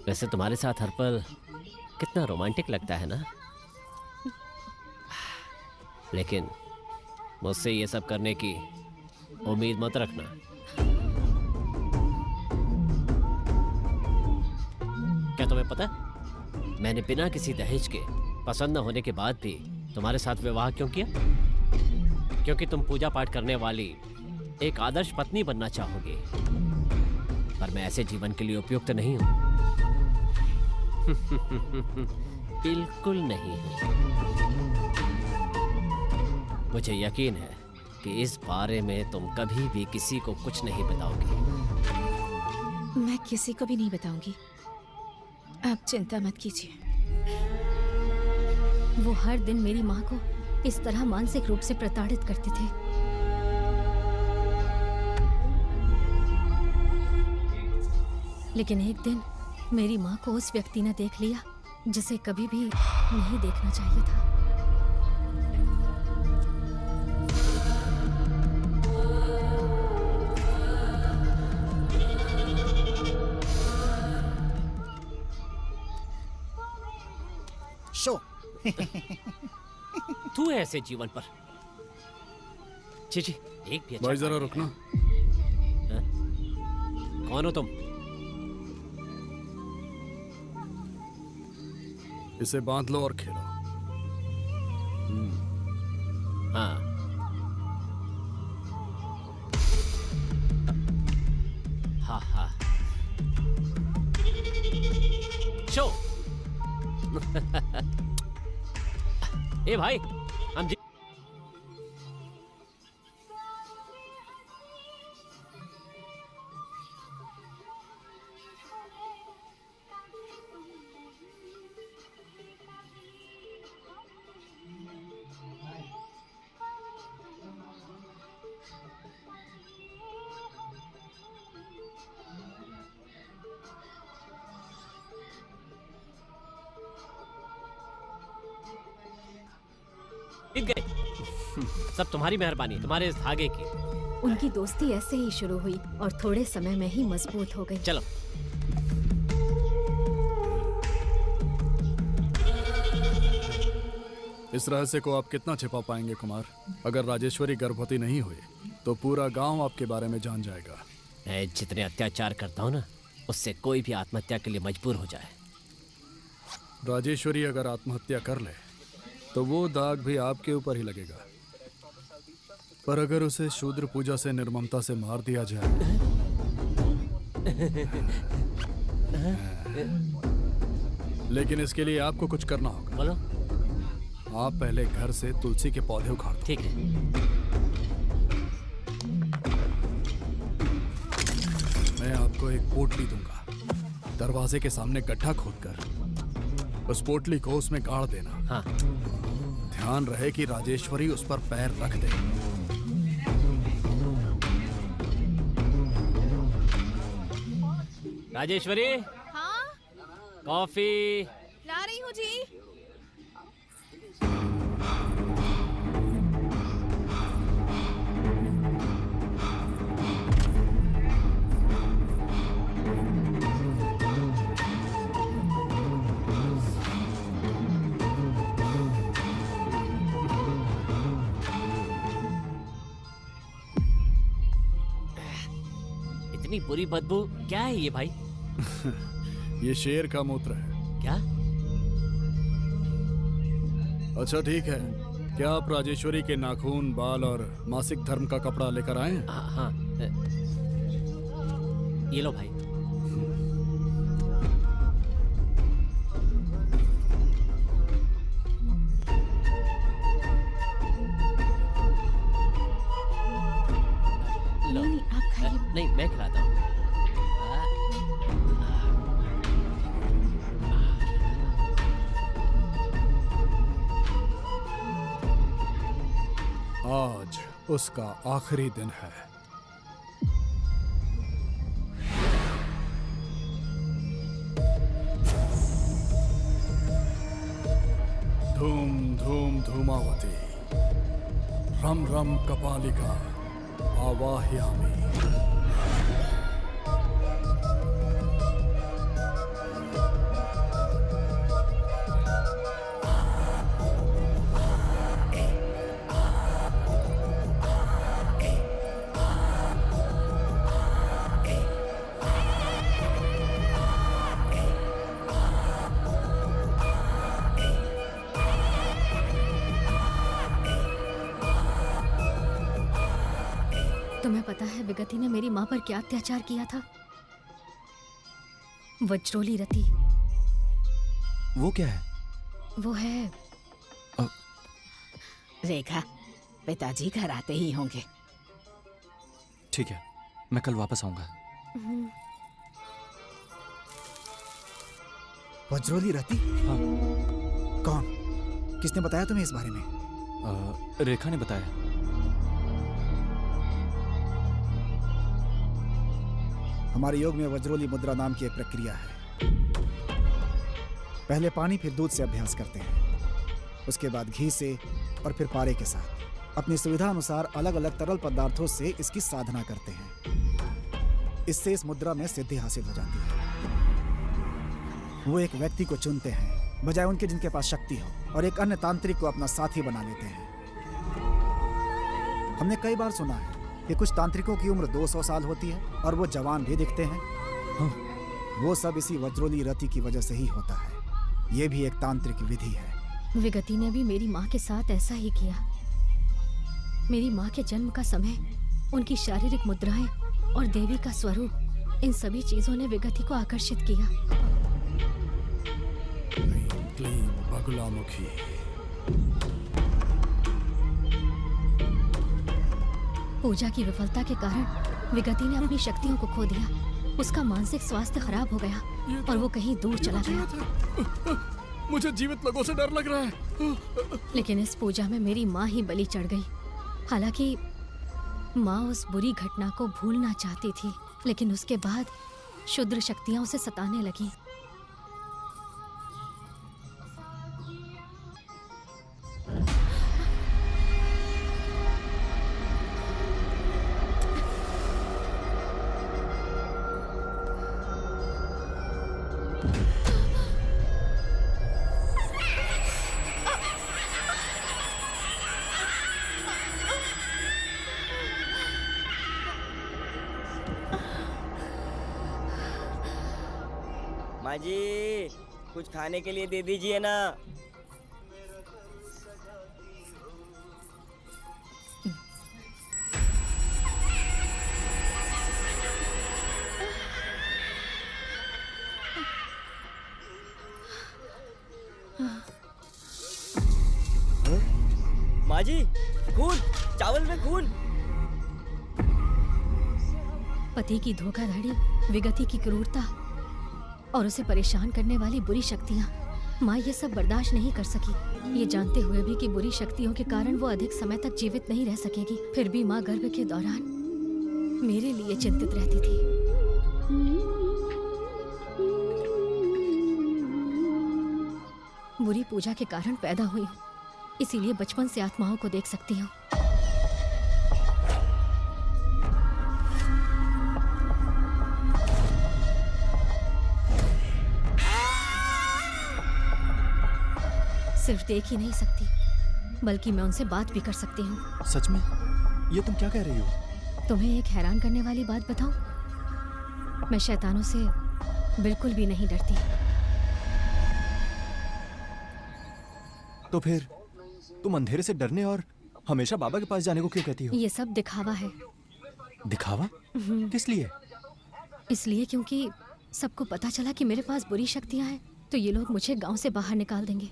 वैसे तुम्हारे साथ हर पल कितना रोमांटिक लगता है ना, लेकिन मुझसे ये सब करने की उम्मीद मत रखना। क्या तुम्हें पता है मैंने बिना किसी दहेज के, पसंद न होने के बाद भी तुम्हारे साथ विवाह क्यों किया? क्योंकि तुम पूजा पाठ करने वाली एक आदर्श पत्नी बनना चाहोगे, पर मैं ऐसे जीवन के लिए उपयुक्त नहीं हूं। बिल्कुल नहीं हूं। मुझे यकीन है कि इस बारे में तुम कभी भी किसी को कुछ नहीं बताओगी। मैं किसी को भी नहीं बताऊंगी, आप चिंता मत कीजिए। वो हर दिन मेरी माँ को इस तरह मानसिक रूप से प्रताड़ित करते थे। लेकिन एक दिन मेरी माँ को उस व्यक्ति ने देख लिया जिसे कभी भी नहीं देखना चाहिए था। शो तू है ऐसे जीवन पर। जी जी, एक भी अच्छा भाई जरा रुकना। हाँ? कौन हो तुम? इसे बांध लो और खेलो। हाँ। हाँ हाँ। शो। ए भाई, हम जीत गए। सब तुम्हारी मेहरबानी, तुम्हारे इस धागे की। उनकी दोस्ती ऐसे ही शुरू हुई और थोड़े समय में ही मजबूत हो गई। चलो। इस रहस्य को आप कितना छिपा पाएंगे कुमार? अगर राजेश्वरी गर्भवती नहीं हुई तो पूरा गांव आपके बारे में जान जाएगा। मैं जितने अत्याचार करता हूँ ना, उससे कोई भी आत्महत्या के लिए मजबूर हो जाए। राजेश्वरी अगर आत्महत्या कर ले तो वो दाग भी आपके ऊपर ही लगेगा, पर अगर उसे शूद्र पूजा से निर्ममता से मार दिया जाए लेकिन इसके लिए आपको कुछ करना होगा। बोलो। आप पहले घर से तुलसी के पौधे उखाड़ दो। ठीक है। मैं आपको एक पोटली दूंगा। दरवाजे के सामने गड्ढा खोदकर उस पोटली को उसमें गाड़ देना। हाँ। ध्यान रहे कि राजेश्वरी उस पर पैर रख दे। राजेश्वरी, हाँ, कॉफी। ला रही हूँ जी। इतनी बुरी बदबू क्या है ये भाई? ये शेर का मूत्र है। क्या? अच्छा ठीक है, क्या आप राजेश्वरी के नाखून, बाल और मासिक धर्म का कपड़ा लेकर आए हैं? हाँ, ये लो भाई। लो। नहीं, आप खाइए। नहीं, मैं खिलाता हूँ। आज उसका आखिरी दिन है। धूम धूम धूमावती, रम रम कपालिका, आवाह्यामि। तुम्हें पता है विगति ने मेरी माँ पर क्या अत्याचार किया था? वज्रोली रति। वो क्या है? वो है रेखा, पिताजी घर आते ही होंगे। ठीक है, मैं कल वापस आऊंगा। वज्रोली रति? हाँ। कौन? किसने बताया तुम्हें इस बारे में? रेखा ने बताया। हमारे योग में वज्रोली मुद्रा नाम की एक प्रक्रिया है। पहले पानी फिर दूध से अभ्यास करते हैं, उसके बाद घी से और फिर पारे के साथ अपनी सुविधा अनुसार अलग अलग तरल पदार्थों से इसकी साधना करते हैं। इससे इस मुद्रा में सिद्धि हासिल हो जाती है। वो एक व्यक्ति को चुनते हैं बजाय उनके जिनके पास शक्ति हो, और एक अन्य तांत्रिक को अपना साथी बना लेते हैं। हमने कई बार सुना है कि कुछ तांत्रिकों की उम्र 200 साल होती है और वो जवान भी दिखते हैं। हाँ, वो सब इसी वज्रोली रति की वजह से ही होता है। ये भी एक तांत्रिक विधि है। विगति ने भी मेरी माँ के साथ ऐसा ही किया। मेरी माँ के जन्म का समय, उनकी शारीरिक मुद्राएं और देवी का स्वरूप, इन सभी चीजों ने विगति को आकर्षित किया। क्लीं बगुलामुखी। पूजा की विफलता के कारण विगति ने अपनी शक्तियों को खो दिया। उसका मानसिक स्वास्थ्य खराब हो गया और वो कहीं दूर चला गया। मुझे जीवित लोगों से डर लग रहा है। लेकिन इस पूजा में मेरी माँ ही बलि चढ़ गई। हालांकि माँ उस बुरी घटना को भूलना चाहती थी, लेकिन उसके बाद क्षुद्र शक्तियां उसे सताने लगी। माँ जी, कुछ खाने के लिए दे दीजिए ना। माँ जी, खून, चावल में खून। पति की धोखाधड़ी, विगति की क्रूरता और उसे परेशान करने वाली बुरी शक्तियां, माँ ये सब बर्दाश्त नहीं कर सकी। ये जानते हुए भी कि बुरी शक्तियों के कारण वो अधिक समय तक जीवित नहीं रह सकेगी, फिर भी माँ गर्भ के दौरान मेरे लिए चिंतित रहती थी। पूजा के कारण पैदा हुई हूँ, इसीलिए बचपन से आत्माओं को देख सकती हूँ। सिर्फ देख ही नहीं सकती, बल्कि मैं उनसे बात भी कर सकती हूँ। सच में? ये तुम क्या कह रही हो? तुम्हें एक हैरान करने वाली बात बताऊं? मैं शैतानों से बिल्कुल भी नहीं डरती। तो फिर तुम अंधेरे से डरने और हमेशा बाबा के पास जाने को क्यों कहती हो? ये सब दिखावा है। दिखावा? किस लिए? इसलिए क्योंकि सबको पता चला कि मेरे पास बुरी शक्तियां हैं, तो ये लोग मुझे गांव से बाहर निकाल देंगे।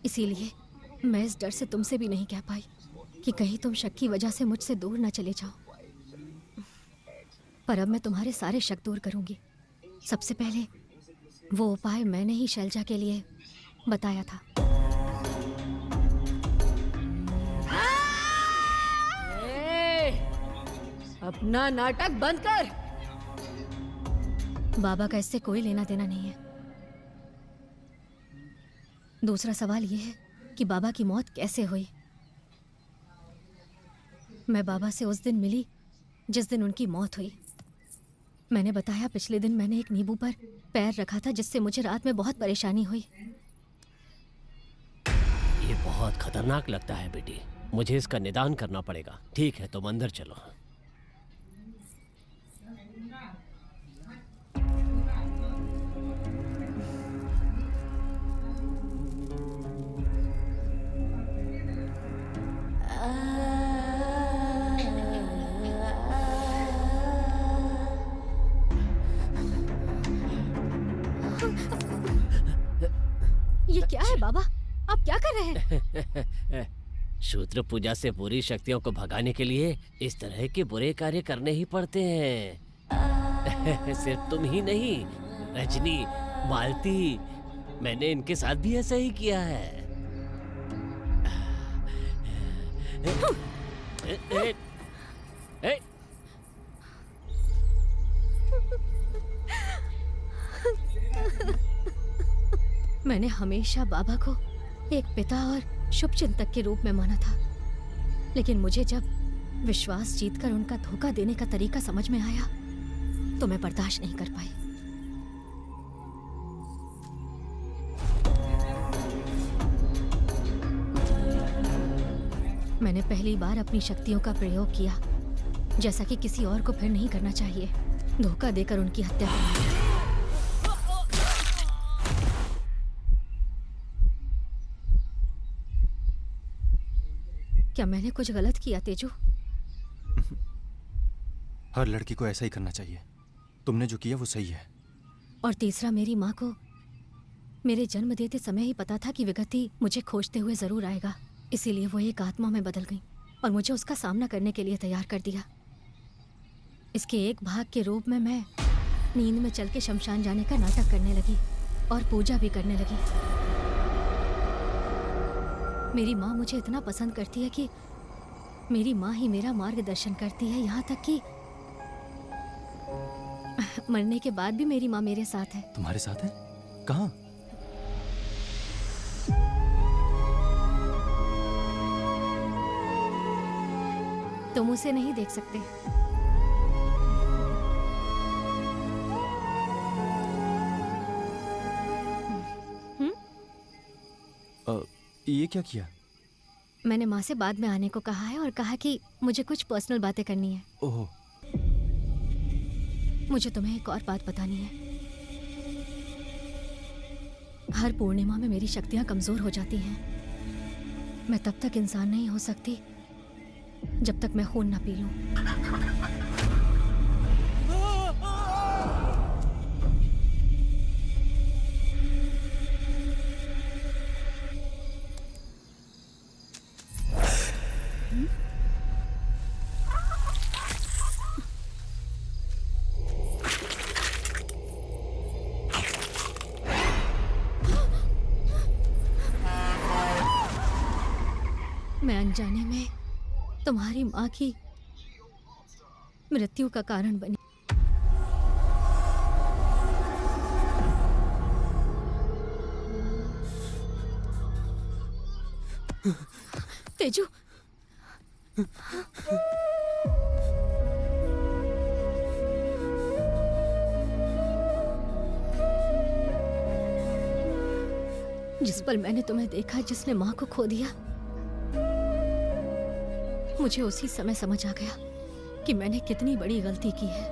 इसीलिए मैं इस डर से तुमसे भी नहीं कह पाई कि कहीं तुम शक की वजह से मुझसे दूर ना चले जाओ। पर अब मैं तुम्हारे सारे शक दूर करूंगी। सबसे पहले वो उपाय मैंने ही शैलजा के लिए बताया था। अपना नाटक बंद कर। बाबा का इससे कोई लेना देना नहीं है। दूसरा सवाल यह है कि बाबा की मौत कैसे हुई। मैं बाबा से उस दिन मिली जिस दिन उनकी मौत हुई। मैंने बताया पिछले दिन मैंने एक नींबू पर पैर रखा था, जिससे मुझे रात में बहुत परेशानी हुई। ये बहुत खतरनाक लगता है बेटी, मुझे इसका निदान करना पड़ेगा। ठीक है, तुम अंदर चलो। ये क्या है बाबा, आप क्या कर रहे हैं? शूद्र पूजा से बुरी शक्तियों को भगाने के लिए इस तरह के बुरे कार्य करने ही पड़ते हैं। सिर्फ तुम ही नहीं, रजनी, मालती, मैंने इनके साथ भी ऐसा ही किया है। मैंने हमेशा बाबा को एक पिता और शुभ चिंतक के रूप में माना था, लेकिन मुझे जब विश्वास जीतकर उनका धोखा देने का तरीका समझ में आया तो मैं बर्दाश्त नहीं कर पाई। मैंने पहली बार अपनी शक्तियों का प्रयोग किया, जैसा कि किसी और को फिर नहीं करना चाहिए, धोखा देकर उनकी हत्या करना। क्या मैंने कुछ गलत किया तेजू? हर लड़की को ऐसा ही करना चाहिए। तुमने जो किया वो सही है। और तीसरा, मेरी माँ को मेरे जन्म देते समय ही पता था कि विगति मुझे खोजते हुए जरूर आएगा, इसीलिए वो एक आत्मा में बदल गई और मुझे उसका सामना करने के लिए तैयार कर दिया। इसके एक भाग के रूप में मैं नींद में चल के शमशान जाने का नाटक करने लगी और पूजा भी करने लगी। मेरी माँ मुझे इतना पसंद करती है कि मेरी माँ ही मेरा मार्गदर्शन करती है, यहाँ तक कि मरने के बाद भी मेरी माँ मेरे साथ है। तुम्हारे साथ है? कहाँ? तुम उसे नहीं देख सकते। ये क्या किया? मैंने माँ से बाद में आने को कहा है और कहा कि मुझे कुछ पर्सनल बातें करनी है। ओह। मुझे तुम्हें एक और बात बतानी है। हर पूर्णिमा में मेरी शक्तियां कमजोर हो जाती हैं। मैं तब तक इंसान नहीं हो सकती जब तक मैं खून ना पी लूं। मैं अनजाने में तुम्हारी माँ की मृत्यु का कारण बनी। तेजू, जिस पल मैंने तुम्हें देखा जिसने माँ को खो दिया, मुझे उसी समय समझ आ गया कि मैंने कितनी बड़ी गलती की है।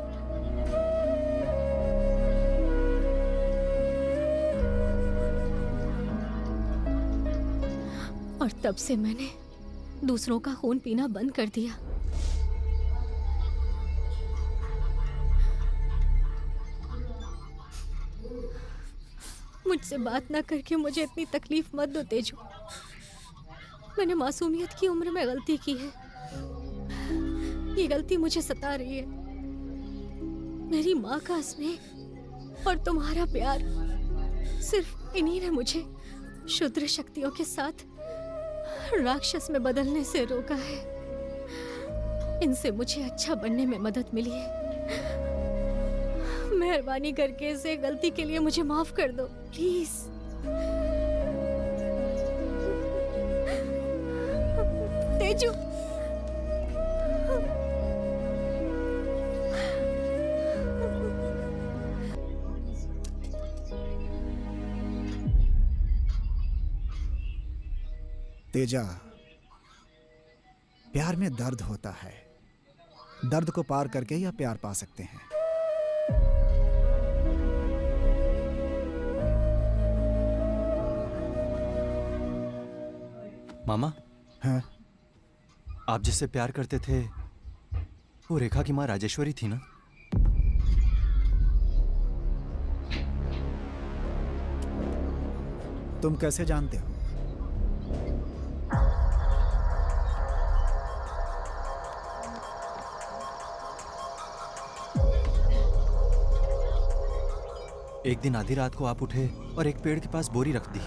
और तब से मैंने दूसरों का खून पीना बंद कर दिया। मुझसे बात ना करके मुझे इतनी तकलीफ मत दो तेजू। मैंने मासूमियत की उम्र में गलती की है। ये गलती मुझे सता रही है। मेरी माँ का स्नेह और तुम्हारा प्यार, सिर्फ इन्हीं ने मुझे क्षुद्र शक्तियों के साथ राक्षस में बदलने से रोका है। इनसे मुझे अच्छा बनने में मदद मिली है। मेहरबानी करके इसे गलती के लिए मुझे माफ कर दो, प्लीज। तेजू, तेजा, प्यार में दर्द होता है। दर्द को पार करके ही आप प्यार पा सकते हैं। मामा, हाँ? आप जिससे प्यार करते थे वो रेखा की माँ राजेश्वरी थी ना? तुम कैसे जानते हो? एक दिन आधी रात को आप उठे और एक पेड़ के पास बोरी रख दी।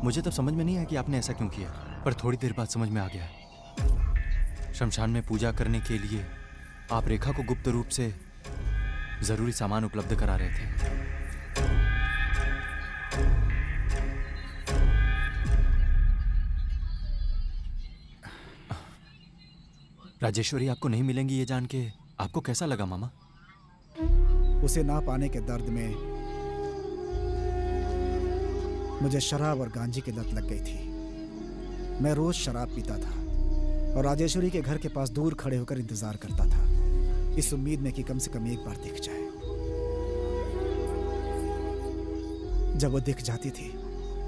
मुझे तब समझ में नहीं आया कि आपने ऐसा क्यों किया, पर थोड़ी देर बाद समझ में आ गया। शमशान में पूजा करने के लिए आप रेखा को गुप्त रूप से जरूरी सामान उपलब्ध करा रहे थे। राजेश्वरी आपको नहीं मिलेंगी ये जान के आपको कैसा लगा मामा? उसे ना पाने के दर्द में मुझे शराब और गांजे की लत लग गई थी। मैं रोज शराब पीता था और राजेश्वरी के घर के पास दूर खड़े होकर इंतजार करता था, इस उम्मीद में कि कम से कम एक बार दिख जाए। जब वो दिख जाती थी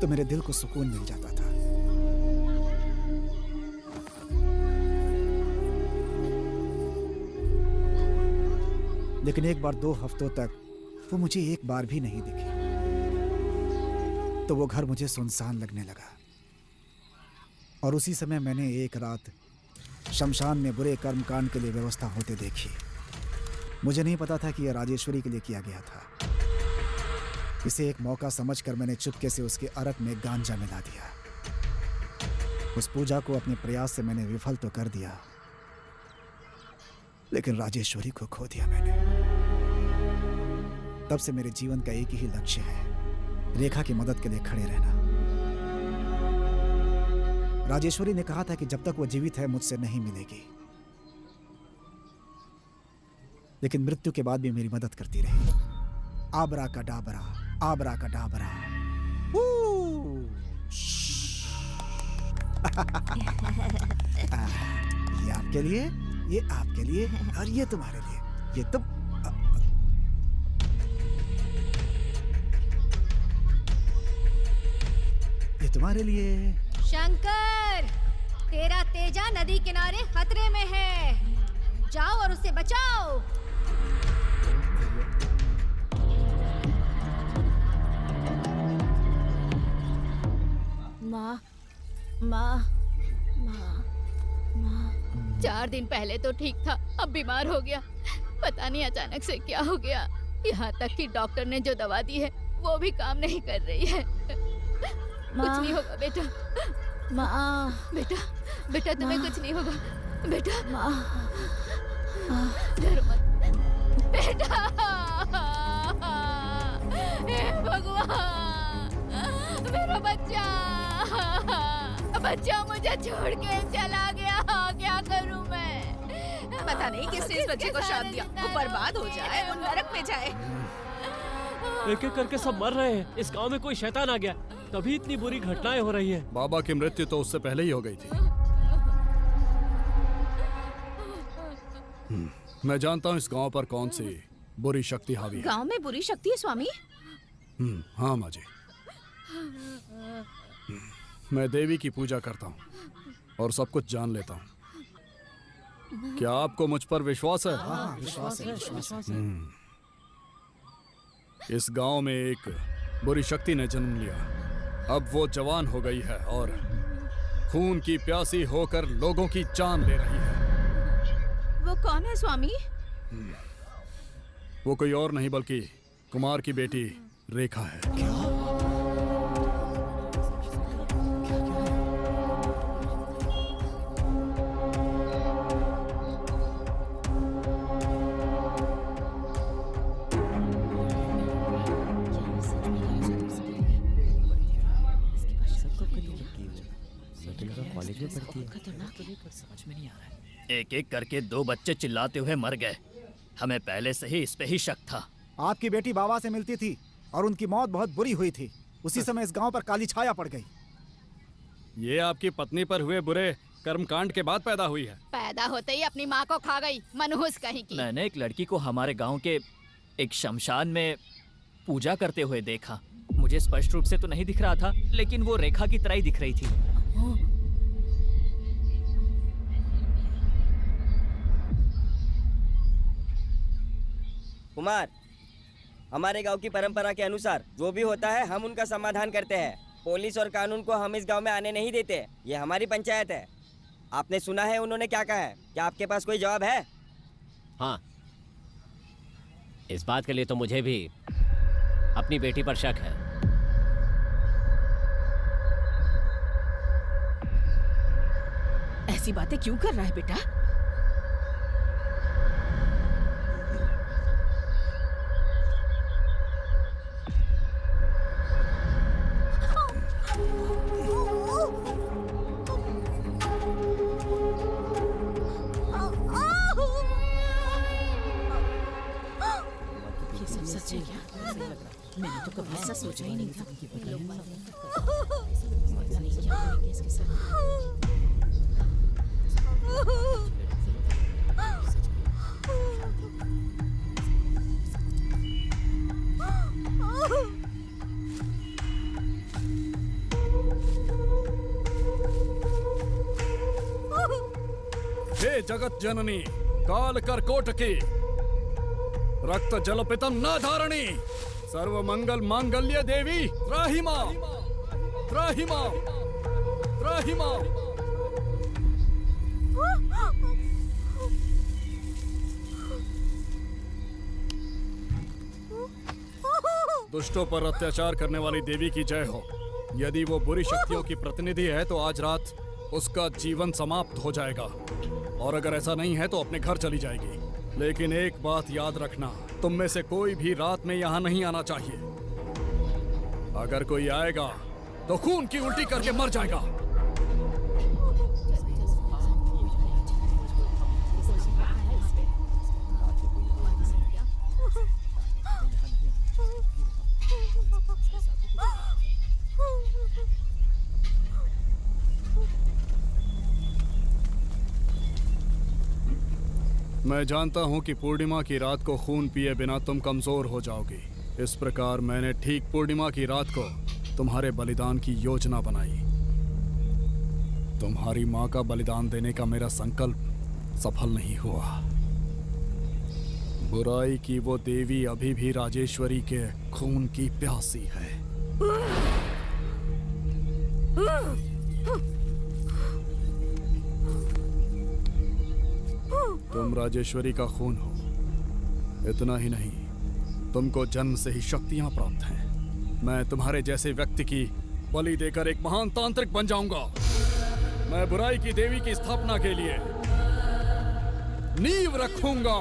तो मेरे दिल को सुकून मिल जाता था। लेकिन एक बार 2 हफ्तों तक वो मुझे एक बार भी नहीं दिखी, तो वो घर मुझे सुनसान लगने लगा। और उसी समय मैंने एक रात शमशान में बुरे कर्मकांड के लिए व्यवस्था होते देखी। मुझे नहीं पता था कि यह राजेश्वरी के लिए किया गया था। इसे एक मौका समझकर मैंने चुपके से उसके अरक में गांजा मिला दिया। उस पूजा को अपने प्रयास से मैंने विफल तो कर दिया, लेकिन राजेश्वरी को खो दिया मैंने। तब से मेरे जीवन का एक ही लक्ष्य है, रेखा की मदद के लिए खड़े रहना। राजेश्वरी ने कहा था कि जब तक वो जीवित है मुझसे नहीं मिलेगी, लेकिन मृत्यु के बाद भी मेरी मदद करती रही। आबरा का डाबरा, आबरा का डाबरा। ये आपके लिए, ये आपके लिए और ये तुम्हारे लिए। ये तुम ये तुम्हारे लिए। शंकर, तेरा तेजा नदी किनारे खतरे में है। जाओ और उसे बचाओ। माँ, माँ, माँ, माँ। 4 दिन पहले तो ठीक था, अब बीमार हो गया। पता नहीं अचानक से क्या हो गया। यहाँ तक कि डॉक्टर ने जो दवा दी है वो भी काम नहीं कर रही है। कुछ नहीं होगा बेटा। माँ, बेटा, बेटा तुम्हें कुछ नहीं होगा बेटा। माँ, डरो मत बेटा। हे भगवान। बच्चा मुझे छोड़ के चला गया। क्या करूं मैं? पता नहीं किसने इस बच्चे को श्राप दिया। वो बर्बाद हो जाए, वो नरक में जाए। एक एक करके सब मर रहे हैं। इस गांव में कोई शैतान आ गया, तभी इतनी बुरी घटनाएं हो रही है। बाबा की मृत्यु तो उससे पहले ही हो गई थी। मैं जानता हूँ इस गांव पर कौन सी बुरी शक्ति हावी है। गांव में बुरी शक्ति है स्वामी? हाँ माँ जी। मैं देवी की पूजा करता हूँ और सब कुछ जान लेता हूँ। क्या आपको मुझ पर विश्वास है? हाँ, विश्वास है। इस गांव में एक बुरी शक्ति ने जन्म लिया। अब वो जवान हो गई है और खून की प्यासी होकर लोगों की जान ले रही है। वो कौन है स्वामी? वो कोई और नहीं बल्कि कुमार की बेटी रेखा है। कॉलेज में पढ़ती है। समझ में नहीं आ रहा है। एक एक करके 2 बच्चे चिल्लाते हुए मर गए। हमें पहले से ही इस पे ही शक था। आपकी बेटी बाबा से मिलती थी और उनकी मौत बहुत बुरी हुई थी। उसी समय इस गांव पर काली छाया पड़ गई। ये आपकी पत्नी पर हुए बुरे कर्मकांड के बाद पैदा हुई है। पैदा होते ही अपनी माँ को खा गई, मनहूस कहीं की। मैंने एक लड़की को हमारे गांव के एक शमशान में पूजा करते हुए देखा। मुझे स्पष्ट रूप से तो नहीं दिख रहा था, लेकिन वो रेखा की तरह ही दिख रही थी। कुमार, हमारे गांव की परंपरा के अनुसार जो भी होता है हम उनका समाधान करते हैं। पुलिस और कानून को हम इस गांव में आने नहीं देते। ये हमारी पंचायत है। आपने सुना है उन्होंने क्या कहा है? क्या आपके पास कोई जवाब है? हाँ, इस बात के लिए तो मुझे भी अपनी बेटी पर शक है। ऐसी बातें क्यों कर रहा है बेटा? ये सब सच है क्या? मैंने तो कभी ऐसा सोचा ही नहीं था। पता नहीं क्या करेंगे इसके साथ। हे जगत जननी काल करकोटकी रक्त जलपितम न धारणी सर्व मंगल मांगल्य देवी त्राहि मां त्राहि मां त्राहि मां। दुष्टों पर अत्याचार करने वाली देवी की जय हो। यदि वो बुरी शक्तियों की प्रतिनिधि है तो आज रात उसका जीवन समाप्त हो जाएगा, और अगर ऐसा नहीं है तो अपने घर चली जाएगी। लेकिन एक बात याद रखना, तुम में से कोई भी रात में यहाँ नहीं आना चाहिए। अगर कोई आएगा तो खून की उल्टी करके मर जाएगा। मैं जानता हूं कि पूर्णिमा की रात को खून पिए बिना तुम कमजोर हो जाओगी। इस प्रकार मैंने ठीक पूर्णिमा की रात को तुम्हारे बलिदान की योजना बनाई। तुम्हारी मां का बलिदान देने का मेरा संकल्प सफल नहीं हुआ। बुराई की वो देवी अभी भी राजेश्वरी के खून की प्यासी है। तुम राजेश्वरी का खून हो। इतना ही नहीं, तुमको जन्म से ही शक्तियां प्राप्त हैं। मैं तुम्हारे जैसे व्यक्ति की बलि देकर एक महान तांत्रिक बन जाऊंगा। मैं बुराई की देवी की स्थापना के लिए नींव रखूंगा।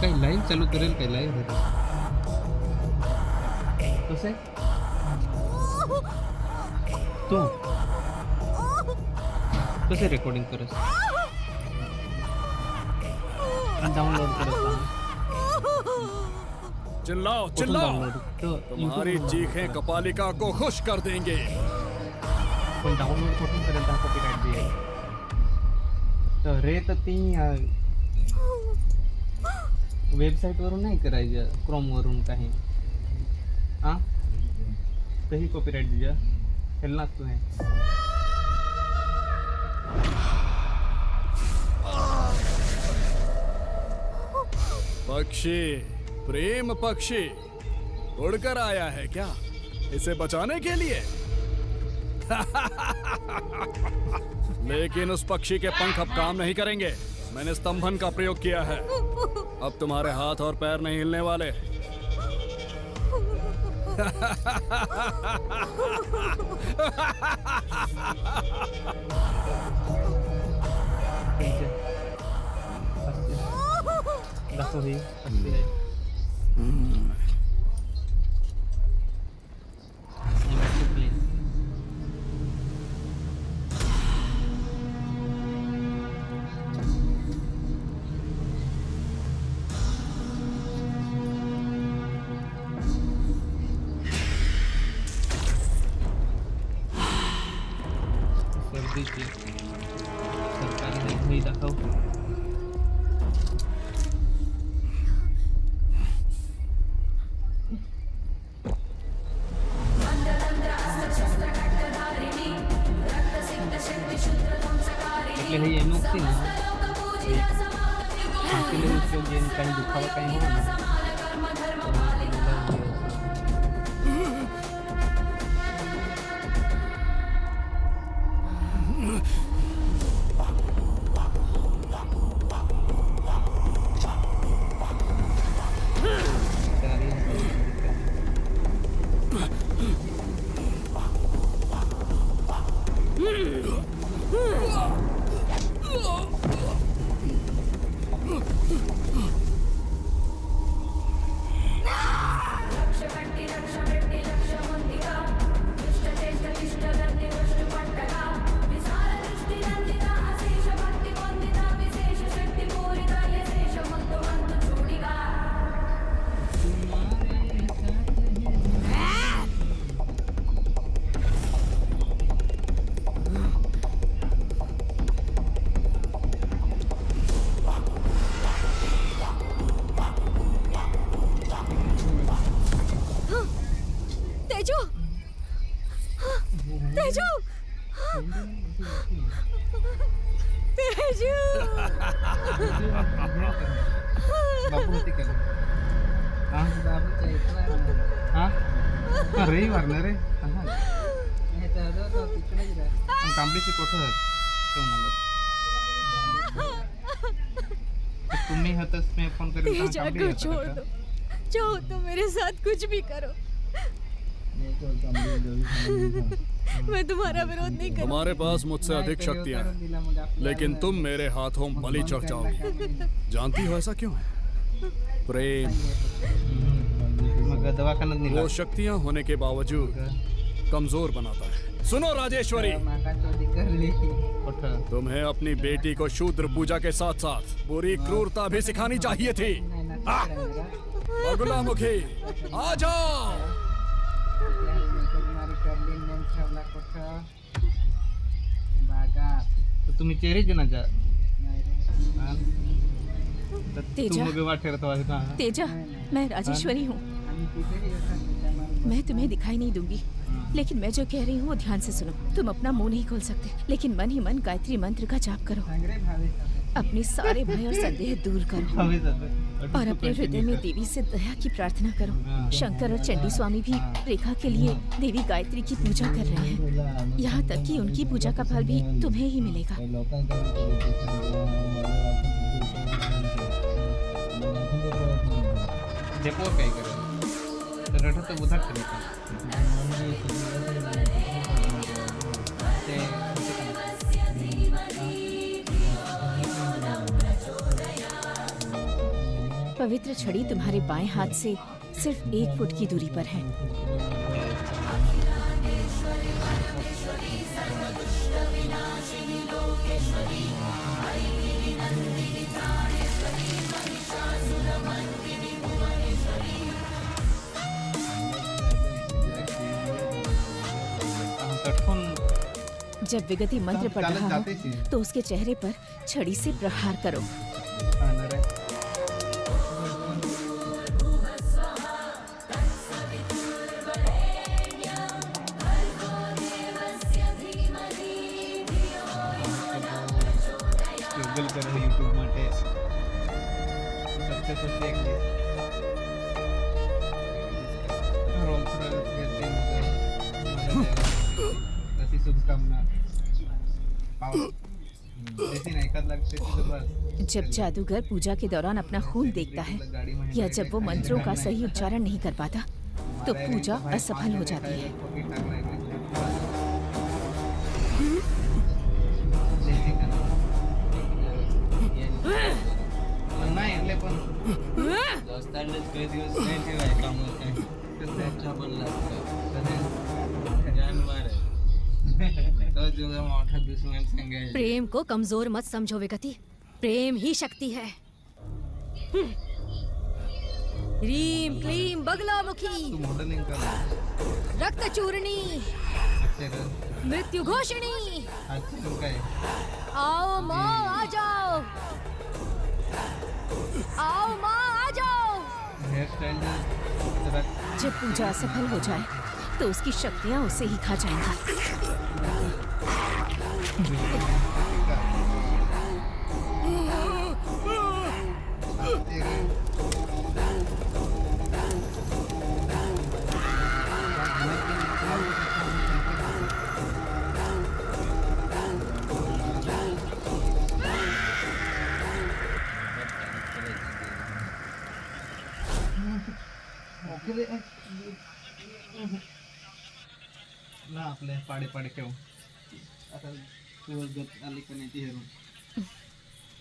काही लाईव्ह चालू करेल काय लाईव्ह कसं आहे तू कसे रेकॉर्डिंग करस डाउनलोड करत चिल्लाओ चिल्लाओ, तुम्हारी चीखें कपालिका को खुश कर देंगे। पण डाउनलोड कुठून करेल तर कॉपीराइट दे तर रे तर ती वेबसाईट वरून नाही करायचं, क्रोम वरून काही हां तही कॉपीराइट दीजिए खेलना तो है। पक्षी, प्रेम पक्षी उड़कर आया है क्या इसे बचाने के लिए? लेकिन उस पक्षी के पंख अब काम नहीं करेंगे। मैंने स्तंभन का प्रयोग किया है, अब तुम्हारे हाथ और पैर नहीं हिलने वाले। सरकारी नाही दाखव એટલે हे એનોક્સી ને આખી ઉપયોગ જેને કઈ દુખાવા કઈ હોય ને रविवार ना रे तांबडीचे कोठर तुम्ही हतस मैं फोन करें को छोड़ दो, चाहो तो मेरे साथ कुछ भी करो, मैं तुम्हारा विरोध नहीं करूंगी। तुम्हारे पास मुझसे अधिक शक्तियां हैं, लेकिन तुम मेरे हाथों बलि चढ़ जाओगी। जानती हो ऐसा क्यों है? प्रेम। वो शक्तियां होने के बावजूद कमजोर बनाता है। सुनो राजेश्वरी, तुम्हें अपनी बेटी को शूद्र पूजा के साथ साथ बुरी क्रूरता भी सिखानी चाहिए थी। बगुलामुखी, आ जाओ। तो तुम्ही चेहरे ना जा तेजा, तेजा, मैं राजेश्वरी हूँ। मैं तुम्हें दिखाई नहीं दूंगी, लेकिन मैं जो कह रही हूँ वो ध्यान से सुनो। तुम अपना मुंह नहीं खोल सकते, लेकिन मन ही मन गायत्री मंत्र का जाप करो। अपने सारे भय और संदेह दूर करो और अपने हृदय में देवी से दया की प्रार्थना करो। शंकर और चंडी स्वामी भी रेखा के लिए देवी गायत्री की पूजा कर रहे हैं। यहाँ तक कि उनकी पूजा का फल भी तुम्हें ही मिलेगा। देखो काय करेल तर रठा तो उधार करेल पवित्र छड़ी तुम्हारे बाएं हाथ से सिर्फ 1 फुट की दूरी पर है। जब विगति मंत्र पढ़ रहा हो तो उसके चेहरे पर छड़ी से प्रहार करो। जब जादूगर पूजा के दौरान अपना खून देखता है या जब वो मंत्रों का सही उच्चारण नहीं कर पाता तो पूजा असफल हो जाती है। प्रेम को कमजोर मत समझो विगति, प्रेम ही शक्ति है। ह्रीम क्लीम बगलामुखी, रक्त चूर्णी, मृत्यु घोषणी। आओ माँ आ जाओ, आओ माँ आ जाओ। जब पूजा असफल हो जाए तो उसकी शक्तियाँ उसे ही खा जाएंगी। ना आपले पाडे पाडे ठेव आता आली करण्याची हेरून।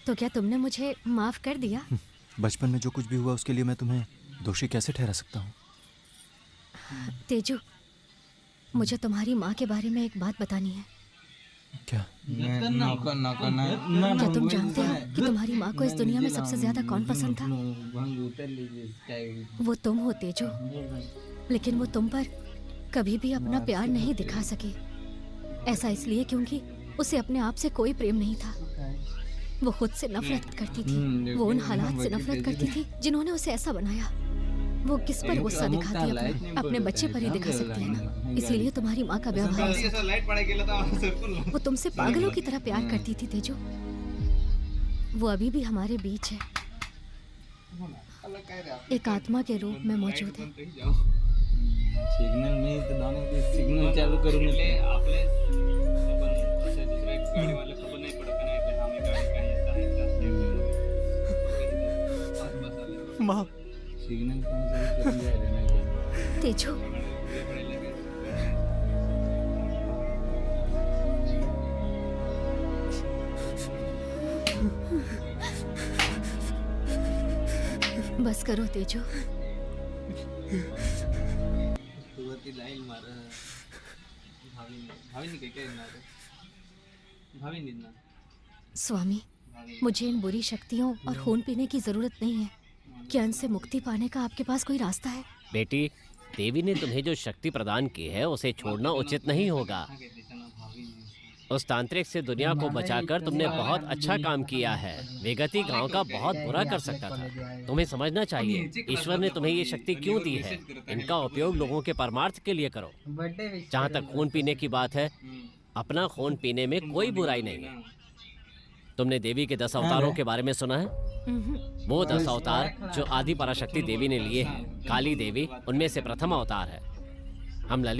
तो क्या तुमने मुझे माफ कर दिया? बचपन में जो कुछ भी हुआ उसके लिए मैं तुम्हें दोषी कैसे ठहरा सकता हूँ? तेजू, मुझे तुम्हारी माँ के बारे में एक बात बतानी है। क्या? क्या तुम जानते हो कि तुम्हारी माँ को इस दुनिया में सबसे ज्यादा कौन पसंद था? वो तुम हो तेजू, लेकिन वो तुम पर कभी भी अपना प्यार नहीं दिखा सके। ऐसा इसलिए क्योंकि उसे अपने आप से कोई प्रेम नहीं था। वो खुद से नफरत करती थी, वो उन हालात से नफरत करती थी जिन्होंने उसे ऐसा बनाया। वो किस पर गुस्सा दिखाती है? अपने बच्चे पर ही दिखा सकती है ना। इसीलिए तुम्हारी माँ का व्यवहार वो तुमसे पागलों की तरह प्यार करती थी तेजू। वो अभी भी हमारे बीच है, एक आत्मा के रूप में मौजूद है। सिग्नल में तो दोनों के सिग्नल चालू करून ले आपले दुसऱ्या गाडी वाले खबर नाही पडत नाही ते आम्ही गाडी काय येता माँ सिग्नल कौन चालू करून जायला नाही तेजू, बस करो तेजू। लाईल मार भावी काय भावी ना स्वामी, मुझे इन बुरी शक्तियों और खून पीने की जरूरत नहीं है। क्या इनसे मुक्ति पाने का आपके पास कोई रास्ता है? बेटी, देवी ने तुम्हें जो शक्ति प्रदान की है उसे छोड़ना उचित नहीं होगा। उस तांत्रिक से दुनिया को बचाकर तुमने बहुत अच्छा काम किया है। विगति गांव का बहुत बुरा कर सकता था। तुम्हें समझना चाहिए ईश्वर ने तुम्हें ये शक्ति क्यों दी है। इनका उपयोग लोगों के परमार्थ के लिए करो। जहाँ तक खून पीने की बात है, अपना खून पीने में कोई बुराई नहीं है। तुमने देवी के 10 अवतारों के बारे में सुना है? वो 10 अवतार जो आदि पराशक्ति देवी ने लिए हैं, काली देवी उनमें से प्रथम अवतार है। हम ललित